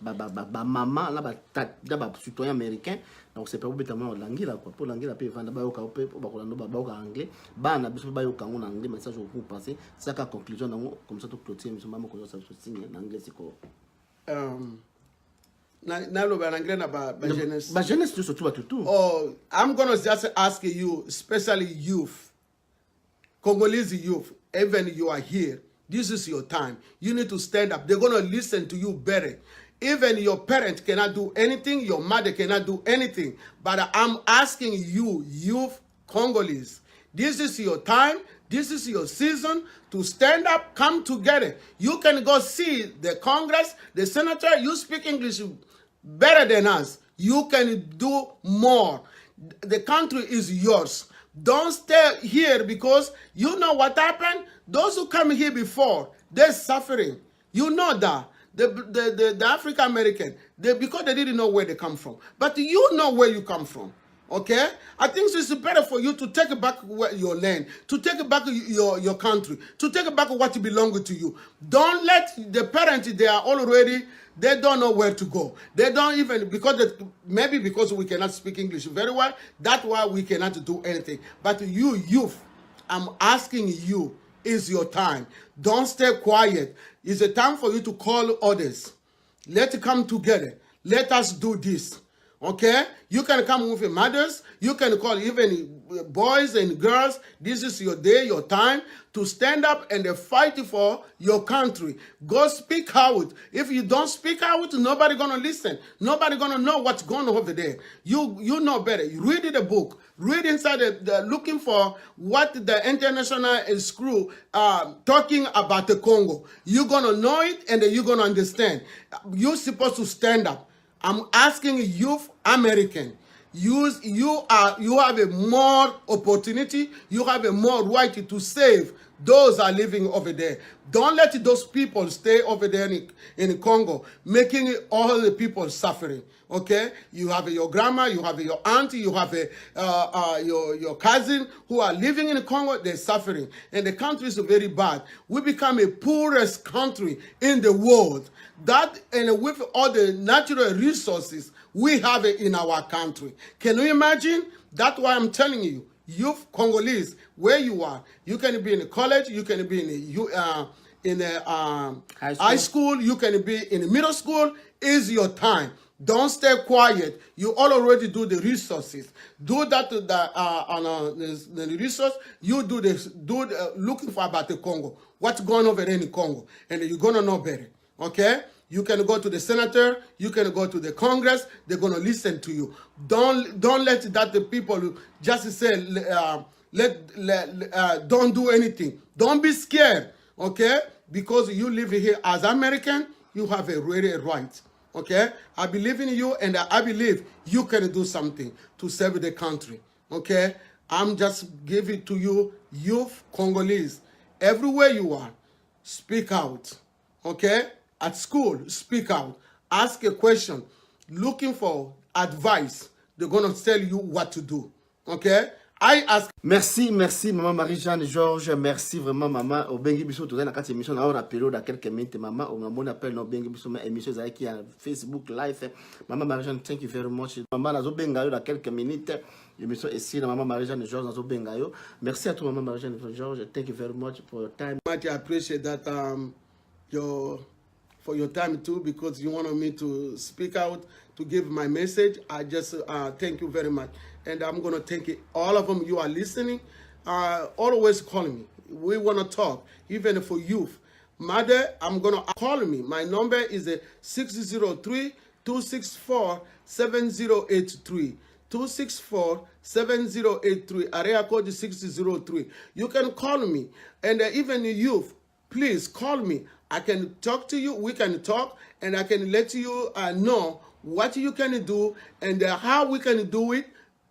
maman là ba citoyen américain donc c'est pas pour bétalement l'anglais quoi pour l'anglais pe vendre ba yoka pe ba kolando ba anglais bana biso ba yoka en anglais message au passer ça ka conclusion nango comme ça tout clôturer monsieur maman ko ça signe en anglais c'est quoi na lo ba anglais na ba jeunesse jeunesse surtout tout. Oh, I'm going to just ask you, especially youth, Congolese youth, even you are here, this is your time. You need to stand up. They're going to listen to you better. Even your parents cannot do anything, your mother cannot do anything. But I'm asking you, youth Congolese, this is your time, this is your season to stand up, come together. You can go see the Congress, the senator, you speak English better than us. You can do more. The country is yours. Don't stay here because you know what happened? Those who come here before, they're suffering. You know that. The African American, because they didn't know where they come from. But you know where you come from. Okay? I think it's better for you to take back your land, to take back your country, to take back what belongs to you. Don't let the parents, they are already, they don't know where to go. They don't even, maybe because we cannot speak English very well, that's why we cannot do anything. But you, youth, I'm asking you, is your time. Don't stay quiet. It's a time for you to call others. Let's come together. Let us do this. Okay? You can come with your mothers. You can call even boys and girls. This is your day, your time to stand up and fight for your country. Go speak out. If you don't speak out, nobody gonna listen. Nobody gonna know what's going on over there. You know better. You read the book. Read inside looking for what the international screw talking about the Congo. You're gonna know it and you're gonna understand. You're supposed to stand up. I'm asking youth American. You have a more opportunity. You have a more right to save those are living over there. Don't let those people stay over there in Congo, making all the people suffering. Okay, you have your grandma, you have your auntie, you have your cousin who are living in Congo. They're suffering, and the country is very bad. We become a poorest country in the world. That and with all the natural resources we have it in our country. Can you imagine? That's why I'm telling you, youth Congolese, where you are, you can be in a college, you can be in a high school, you can be in a middle school. Is your time. Don't stay quiet. You already do the resources. Do that on the resource. You do this. Looking for about the Congo. What's going on over there in Congo, and you're gonna know better. Okay. You can go to the senator, you can go to the Congress, they're going to listen to you. Don't let that the people just say, Don't do anything. Don't be scared, okay? Because you live here as American, you have a really right, okay? I believe in you, and I believe you can do something to serve the country, okay? I'm just giving to you, youth Congolese, everywhere you are, speak out, okay? At school, speak out. Ask a question. Looking for advice. They're going to tell you what to do, okay? I ask. Merci, merci, maman Marie-Jeanne Georges. Merci vraiment, maman. Au Bengi Bissou, tu as une émission, on a appelé dans quelques minutes, maman. On appelle nos Bengi Bissou, mais émission qui est Facebook Live. Maman Marie-Jeanne, thank you very much. Maman, nazo bengayo dans quelques minutes. Émission ici, maman Marie-Jeanne Georges, nazo bengayo. Merci à toi, maman Marie-Jeanne Georges. Thank you very much for your time. Much I appreciate that for your time too, because you wanted me to speak out, to give my message. I just thank you very much. And I'm going to thank you, all of them you are listening, always calling me. We want to talk, even for youth. Mother, I'm going to call me. My number is 603-264-7083. 264-7083, area code 603. You can call me. And even the youth, please call me. I can talk to you, we can talk, and I can let you know what you can do and how we can do it.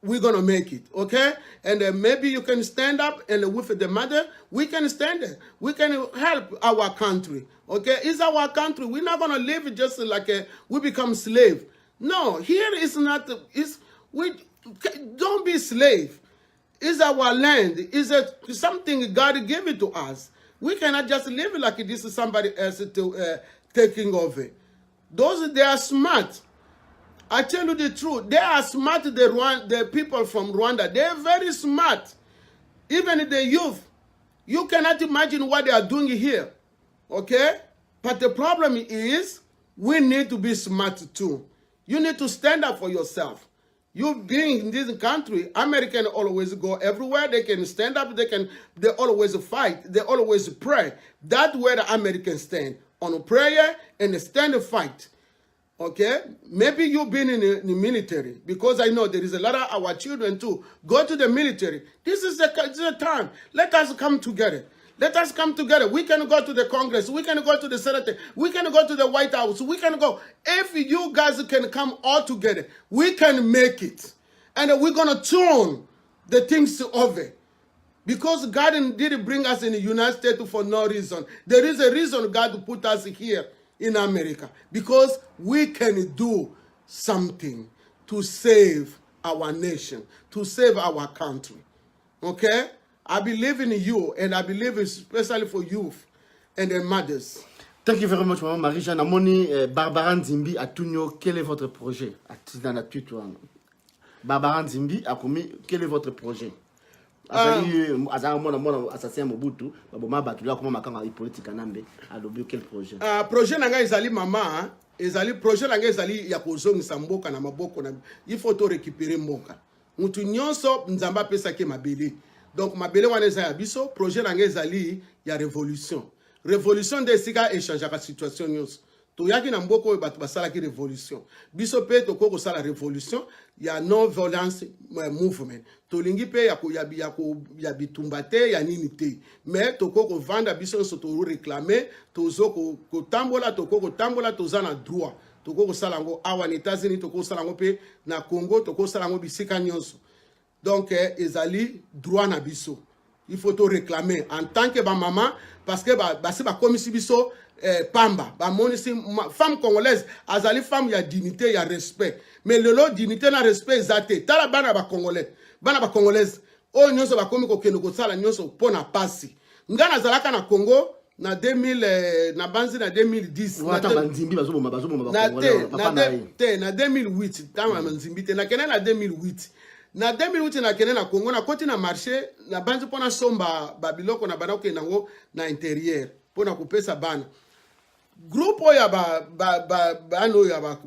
We're going to make it, okay? And maybe you can stand up, and with the mother, we can stand there. We can help our country, okay? It's our country. We're not going to live just like we become slave. No, here is not, don't be slave. It's our land. It's something God gave it to us. We cannot just live like this is somebody else taking over. They are smart. I tell you the truth. They are smart, the people from Rwanda. They are very smart. Even the youth. You cannot imagine what they are doing here. Okay? But the problem is, we need to be smart too. You need to stand up for yourself. You being in this country, Americans always go everywhere. They can stand up. They always fight. They always pray. That's where the Americans stand, on prayer and stand and fight. Okay? Maybe you've been in the military, because I know there is a lot of our children too go to the military. This is the time. Let us come together. Let us come together. We can go to the Congress. We can go to the Senate. We can go to the White House. We can go. If you guys can come all together, we can make it. And we're going to turn the things over. Because God didn't bring us in the United States for no reason. There is a reason God put us here in America. Because we can do something to save our nation, to save our country. Okay? I believe in you, and I believe especially for youth and their mothers. Thank you very much, Maman Marie-Jeanne. Amoni Barbara Nzimbi a Tunyo, quel est votre projet? Barbara Nzimbi a commis, quel est votre projet? Assassin Mobutu, Baboma Batula, comment Makanga politique Nambe, a l'objet quel projet? Projet Nanga Ezali Mama, Ezali, projet Nanga Ezali Yakozong Samboka na Maboko, il faut to récupérer Mboka. Mutu nyonso Nzamba pesa ke mabeli. Donc, ma belle wana za biso projet nanga ezali ya révolution. Révolution de sika échange la situation nyos. To yaki na mboko batu basala ki révolution. Biso pe to ko sala révolution ya non violence movement. To lingi pe ya bitumbate ya nini te. Mais to ko vanda biso so to réclamer to zo ko tambola to ko tambola to zana droit. To ko sala ngo awa na États-Unis to ko sala ngo pe na Congo to ko sala ngo bisika nyos. Donc, ezali droit na biso. Il faut te réclamer en tant que maman, parce que c'est la commission biso pamba. Femme congolaise, azali femme ya dignité, ya respect. Mais le lot dignité na respect zate. Tala bana ba congolais, bana ba congolaise. O nyonso ba komi ko keno ko sala nyonso pona pasi. Ngana zalaka na Congo na 2000 na banzi na 2010. Na Nzimbi bazoboma ba congolais. Na 2008, tama Nzimbi te na kena na 2008. Na 2008 na kene na Congo na koti na marché na banzi pona somba babiloko na bana ko nango na intérieur pona kupesa bana groupe ya bano ya ba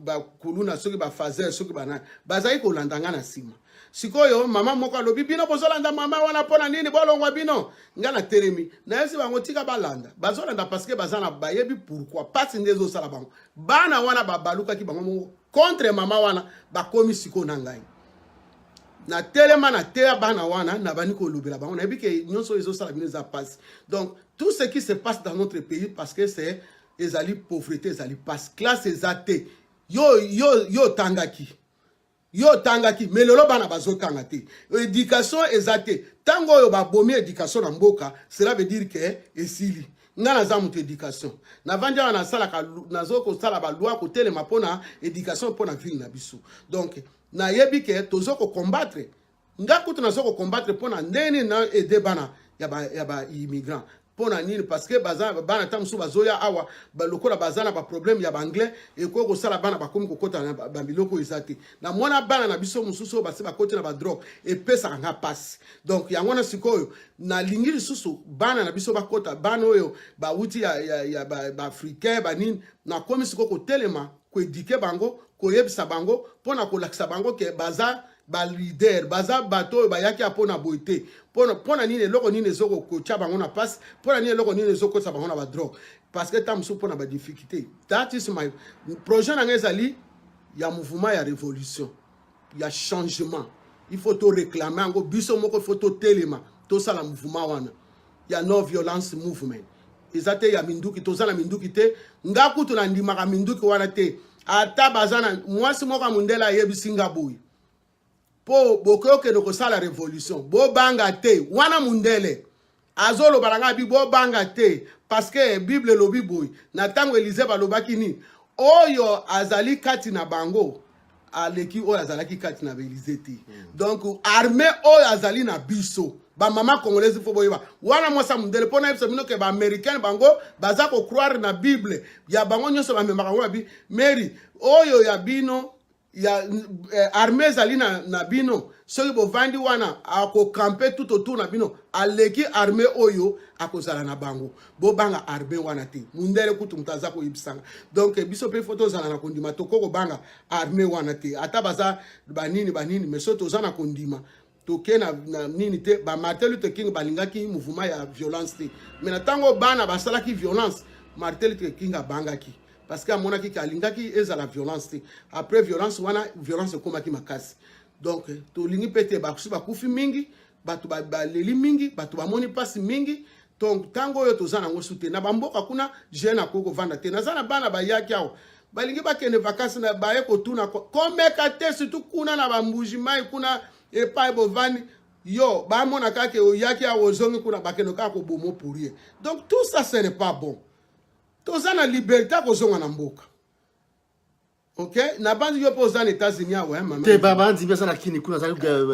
kuluna soki ba fazer soki bana bazai ko landanga na sima sikoyo mama moko lobi bino bozolanda mama wana pona nini bolongwa bino ngana teremi na yesi bango tika balanda bazolanda parce que bazana bayebi pourquoi pas ndezo sala bango bana wana babaluka ki bango contre mama wana ba komi siko na ngai. na telema na teya bana wana na bani ko lobela bango na bike nyonso ezo sala bino za passe. Donc tout ce qui se passe dans notre pays parce que c'est ezali pauvreté ezali passe classe ezate yo tangaki mais lelo bana bazo tanga te éducation ezate tango yo ba bomi éducation na mboka cela veut dire que esili nga naza mutu éducation na vanja na sala ka nazo ko sala ba loi ko telema pona éducation pona ville na biso. Donc na yebi ke tozo ko combattre nga kutu nazo ko combattre pona ndeni na aider bana ya ba immigrant pona nini parce que bana tamsu bazoya awa ba lokola bazana ba problème ya ba anglais et ko sala bana ba komi ko kota na ba biloko ezate na mona bana na biso mususu ba se ba kota na ba drogue et pesa nga passe. Donc ya ngona sikoyo na lingiri susu bana na biso ba kota bana oyo ba wuti ya ba africain ba nini na komi siko ko telema ko éduquer bango ko yebisa bango pona ko lakisa bango ke baza ba leader baza bato ba yaki apona boité pona nini loko nini zoko ko chaba ngona passe pona nini loko nini zoko sa bango na ba drogue parce que tam sou pona ba difficulté. That is my projet na ngezali ya mouvement ya révolution ya changement. Il faut to réclamer ngo biso moko faut to telema to sala mouvement wana ya no violence movement ezate ya minduki to zana minduki te ngaku to na ndima ka minduki wana te ata bazana mwasi moko mundela yebisinga boy po bokoke no kosala révolution bo banga te wana mundele azolo balanga bi bo banga te parce que bible lobi boy na tango Élysée balobaki ni oyo azali kati na bango aleki oyo azalaki kati na Élysée te. Donc armée oyo azali na biso ba mama congolaise fo boyeba wana mwasa mundele pona yebisa bino ke ba américain bango baza ko croire na bible ya bango nyonso ba memaka ngona bi Mary oyo ya bino ya armée zali na bino soki bovandi wana ako camper tout autour na bino aleki armée oyo akozala na bango bo banga armée wana te mundele kutu mutaza ko yibisanga. Donc biso pe photo zala na kondima tokoko banga armée wana te ata baza banini mais soto zana kondima toke na nini te ba Martin Luther King balingaki mouvement ya violence te mais na tango bana basalaki violence Martin Luther King abangaki parce que amonaki kalingaki eza la violence te après violence wana violence komaki makasi. Donc to lingi pete ba kufi mingi batu ba leli mingi batu ba moni pasi mingi. Donc tango yo tozana ngo sute na bamboka kuna jeune akoko vanda te nazana bana ba yaki awo balingi ba kene vacances na ba eko tuna komeka te surtout kuna na bambuji mai kuna epai bovani yo ba mona kake oyaki awo zongi kuna bakeno kako bomo pourrir. Donc tout ça ce n'est pas bon. Tozana liberté ko zonga na mboka. OK, na bandi yo po zana États-Unis awe mama. Te baba ndi besa na kini kuna za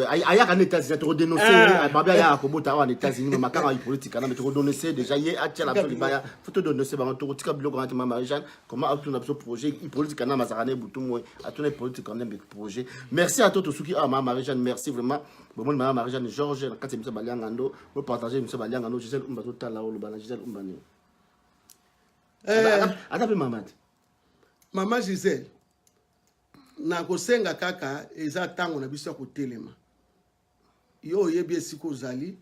ayaka na États-Unis to dénoncer babia ya ko bota wa États-Unis makanga politique na to dénoncer déjà yé atia la baya faut dénoncer ba to tika biloko na mama Marie-Jeanne comment atuna ce projet politique na mazarane butumo atuna politique quand même projet. Merci à toi Tosuki mama Marie-Jeanne, merci vraiment. Bon mama Marie-Jeanne Georges na kati misa baliangando mo partager misa baliangando Gisèle Umba to tala o bana Gisèle Umbani. Adape Mama Gisèle na kosenga kaka eza tango na biso ko telema yo yebi esiko zali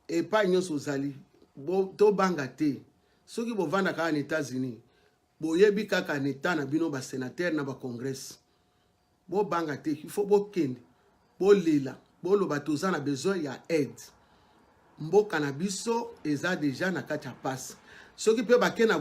e pa nyonso zali bo to banga te soki bo vanda ka na États-Unis bo yebi kaka neta na bino ba sénateur na ba congrès bo banga te il faut bo kende bo lela bo lo batoza na besoin ya aide mboka na biso eza déjà na kati ya passe soki pe ba ke na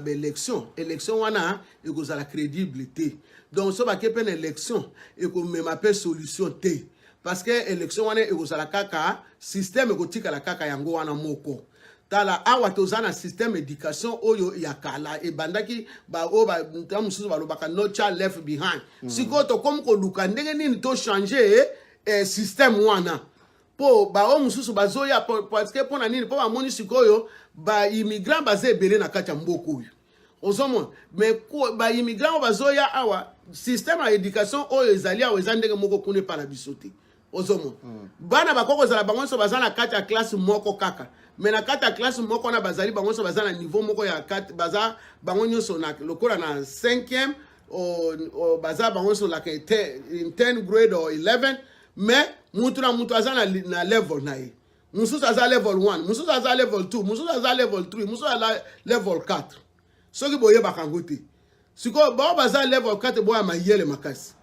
élection wana ekozala crédibilité. Donc so ba ke pe na élection ekomema pe solution te parce que élection wana ekozala kaka système ekotika la kaka yango wana moko tala awa tozana système éducation oyo ya kala e bandaki ba o ba ntamususu balobaka no child left behind. Siko to comme ko luka ndenge nini to changer système wana po ba o mususu bazoya parce que pona nini po ba moni sikoyo ba immigrant baze ebele na kati ya mboka oyo ozomo mais ba immigrant bazoya awa système ya éducation oyo ezali awa eza ndenge moko kuna pa na biso te ozomo bana bakoko zala bango so bazana kati ya classe moko kaka mais na kati ya classe moko na bazali bango so bazana niveau moko ya kati baza bango nyonso na lokola na 5e o baza bango so la 10th grade or 11 mais mutu na mutu azana na level na ye mususu aza level 1 mususu aza level 2 mususu aza level 3 mususu aza level 4 soki boye bakango te siko ba baza level 4 boya mayele makasi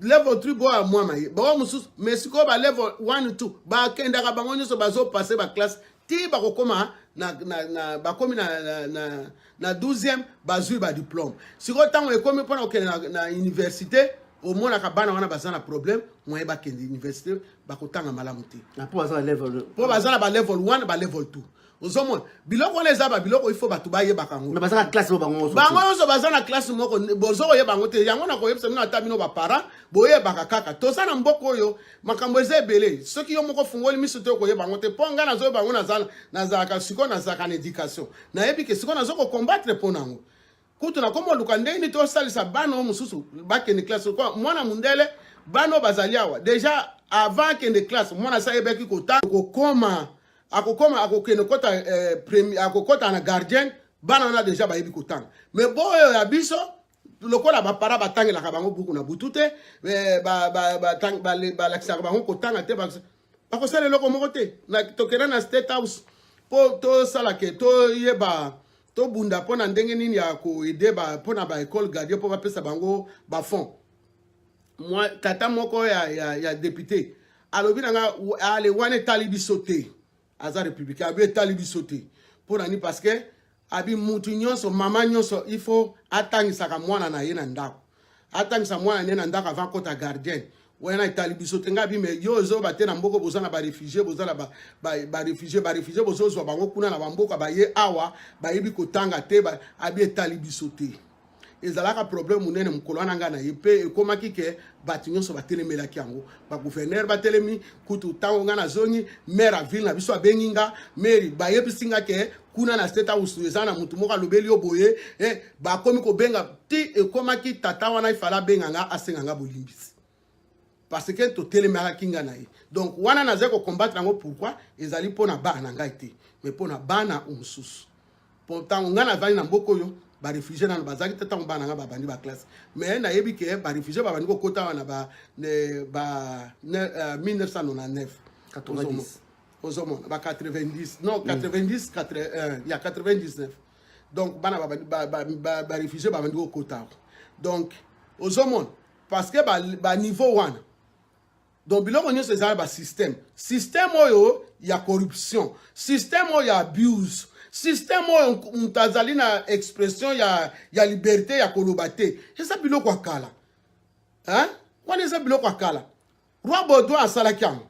level 3 boa moi maye ba mususu mais siko ba level 1 2 ba kenda ka bango nyoso bazo passer ba classe ti ba kokoma na ba komi na 12e bazui ba diplôme siko tango e komi pona okende na université au moins na kabana wana bazana problème moi ba kende université ba kotanga malamu te na po bazana level po bazana ba level 1 ba level 2 ozomona biloko wana eza babiloko ifo bato bayebaka ngo mais bazana classe mo bango bango nyonso baza na classe moko bozo koyeba ngo te yango na koyebisa bino ata bino baparent boyebaka kaka toza na mboka oyo makambo eza ebele soki yo moko fungoli miso te koyeba ngo te mpo nga nazoyeba ngo nazalaka sikoyo nazalaka na éducation nayebi ke sikoyo nazo kokombattre mpo nango kutu nakoma oluka ndenge nini tosalisa bana oyo mosusu bakende classe kwa mwana mundele bana oyo bazali awa déjà avant kende classe mwana sa yebeki kotanga kokoma akokende kota premier akokota na gardien bana wana déjà bayebi kotanga mais boyo ya biso lokola bapara batangelaka bango buku na butu te balakisaka bango kotanga te bakosala eloko moko te tokenda na state house mpo tosalake toyeba tobunda mpo na ndenge nini ya koede mpo na baekole gardien mpo bapesa bango bafond tata moko ya député alobi nanga ale wana etali biso te aza républicain abi etali biso te mpo nani parce que abi mutu nyonso mama nyonso il faut atangisaka mwana na ye na ndako atangisa mwana na ye na ndako avant kota gardien wana etali biso te nga bi me yo ozoba te na mboka boza na barefugie boza na barefugie bozozwa bango kuna na bamboka baye awa bayebi kotanga te abi etali biso te ezalaka problème munene mokolo wana nga na ye mpe ekomaki ke bato nyonso batelemelaki yango bagouverneur batelemi kutu ntango nga nazongi maire ya ville na biso abengi nga maire bayebisi nga ke kuna na state house eza na motu moko alobeli yo boye bakomi kobenga ti ekomaki tata wana ifala abenga nga asenga nga bolimbisi parce que totelemelaki nga na ye donc wana nazali kokombattre yango pourquoi ezali mpo na bana na ngai te mais mpo na bana mosusu mpo ntango nga navandi na mboka oyo barefugie nano bazalaki te ntango bana nga babandi baklasse mais nayebi ke barefugie babandi kokota wana 1999 ozomona ba 90 non 90 ya 99 donc bana barefugie babandi kokota donc ozomona parce que niveau wana donc biloko nyonso ezala basystème oyo ya corruption système oyo ya abuse système oyo mutu azali na expression ya liberté ya koloba te eza biloko akala wana eza biloko akala roi Baudouin asalaki yango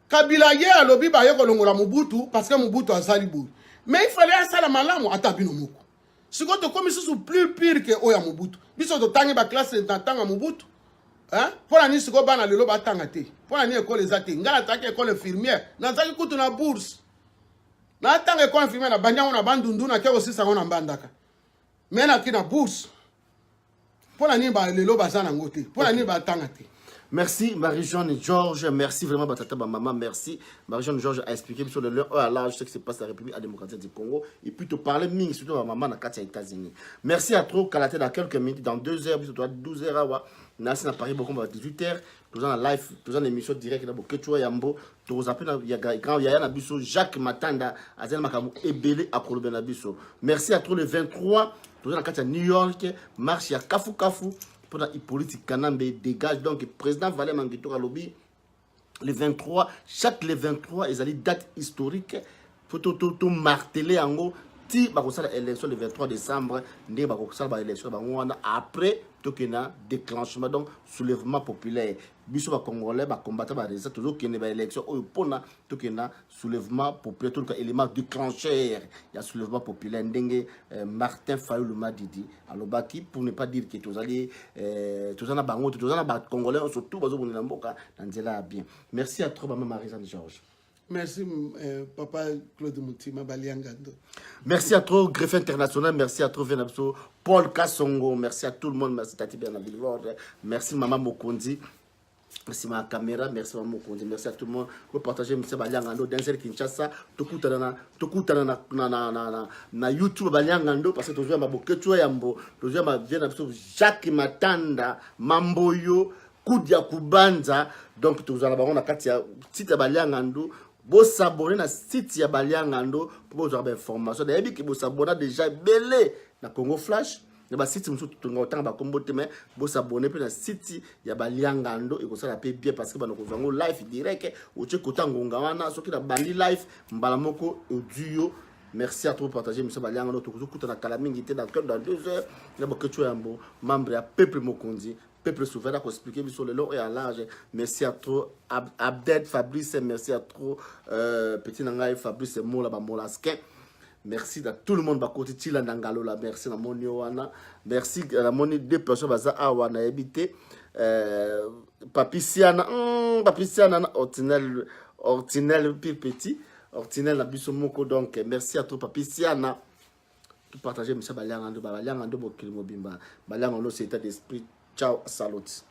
Kabila ye alobi baye kolongola Mobutu parce que Mobutu asali boye mais il fallait asala malamu ata bino moko siko tokomi susu plus pire que oyo ya Mobutu biso totangi baklasse na ntango ya Mobutu mpona nini siko bana lelo batanga te mpona nini ekole eza te ngai nataki ekole infirmière nazalaki kutu na bourse natanga ekole infirmière na bandi yango na bandundu nake kosisa yango na mbandaka me naki na bourse mpona nini balelo baza nango te mpona nini batanga te. Merci Marie-Jeanne Georges, merci vraiment Batata Maman, merci. Marie-Jeanne Georges a expliqué sur le leur à l'âge ce qui se passe à la République démocratique du Congo et puis te parler ming surtout à maman dans les États-Unis. Merci à trop Kalaté dans quelques minutes, dans 2 heures, 12 heures à Nassi à Paris beaucoup à 18 heures, tous en live, tous en émission directe là que tu as Yambo, tous appelés il y a grand Yaya Nabiso, Jacques Matanda, Azel Makamu Ebele à Kolobé Nabiso. Merci à trop le 23, tous en à New York, marche à Kafu Kafu. Pour la politique Kanambe dégage donc le président Valé Manguito Kalobi le 23 chaque le 23 ils allaient date historique pour tout marteler en gros ti bakosala élection le 23 décembre ndé bakosala élection bangwana après tokena déclenchement donc soulèvement populaire biso ba congolais ba combattre ba résultat toujours kene ba élection oyo pona tokena soulèvement populaire tout élément déclencheur ya soulèvement populaire ndenge Martin Fayulu Madidi alobaki pour ne pas dire que tozali tozana bango tozana ba congolais surtout bazo bonela mboka na nzela bien. Merci à trop maman Marie-Jeanne Georges. Merci papa Claude Moutima Baliangando. Merci à trop Greffe International, merci à trop Venapso, Paul Kassongo, merci à tout le monde, merci Tati Bernabillard, merci maman Mokondi, merci ma caméra, merci maman Mokondi, merci à tout le monde. Vous partagez M. Baliangando, Denzel Kinshasa, Tokutana na YouTube Baliangando, parce que tu vois ma boketua yambo, tu vois ma Venapso, Jacques Matanda, Mamboyo, Koudia Kubanza, donc tu vois la baronne à Katia, Tita Baliangando. Vous s'abonnez à site ya Baliangando pour avoir des informations. D'ailleurs, que vous s'abonnez déjà belé na Congo Flash, ne ba site musu tunga otanga ba kombo te mais bo s'abonner pe na site ya balianga ndo e ko sala pe bien parce que ba no ko zango live direct o che kota ngonga wana soki na bandi live mbala moko audio. Merci à toi pour partager monsieur balianga ndo to kuta na kala mingi te dans 2 heures na ba kecho yambo membre ya peuple mokondi peuple souverain à expliquer sur le long et en large. Merci à toi Abded Fabrice, merci à toi petit nangai Fabrice Mola ba Molaskin. Merci à tout le monde bakoti tila ndangalo la merci na moni wana. Merci à la moni 2 personnes baza awa na habité Papiciana na Ortinel petit Ortinel la biso moko donc merci à toi Papiciana. Tout partager monsieur balianga ndo mokili mobimba balianga ndo c'est état d'esprit. Ciao, salut.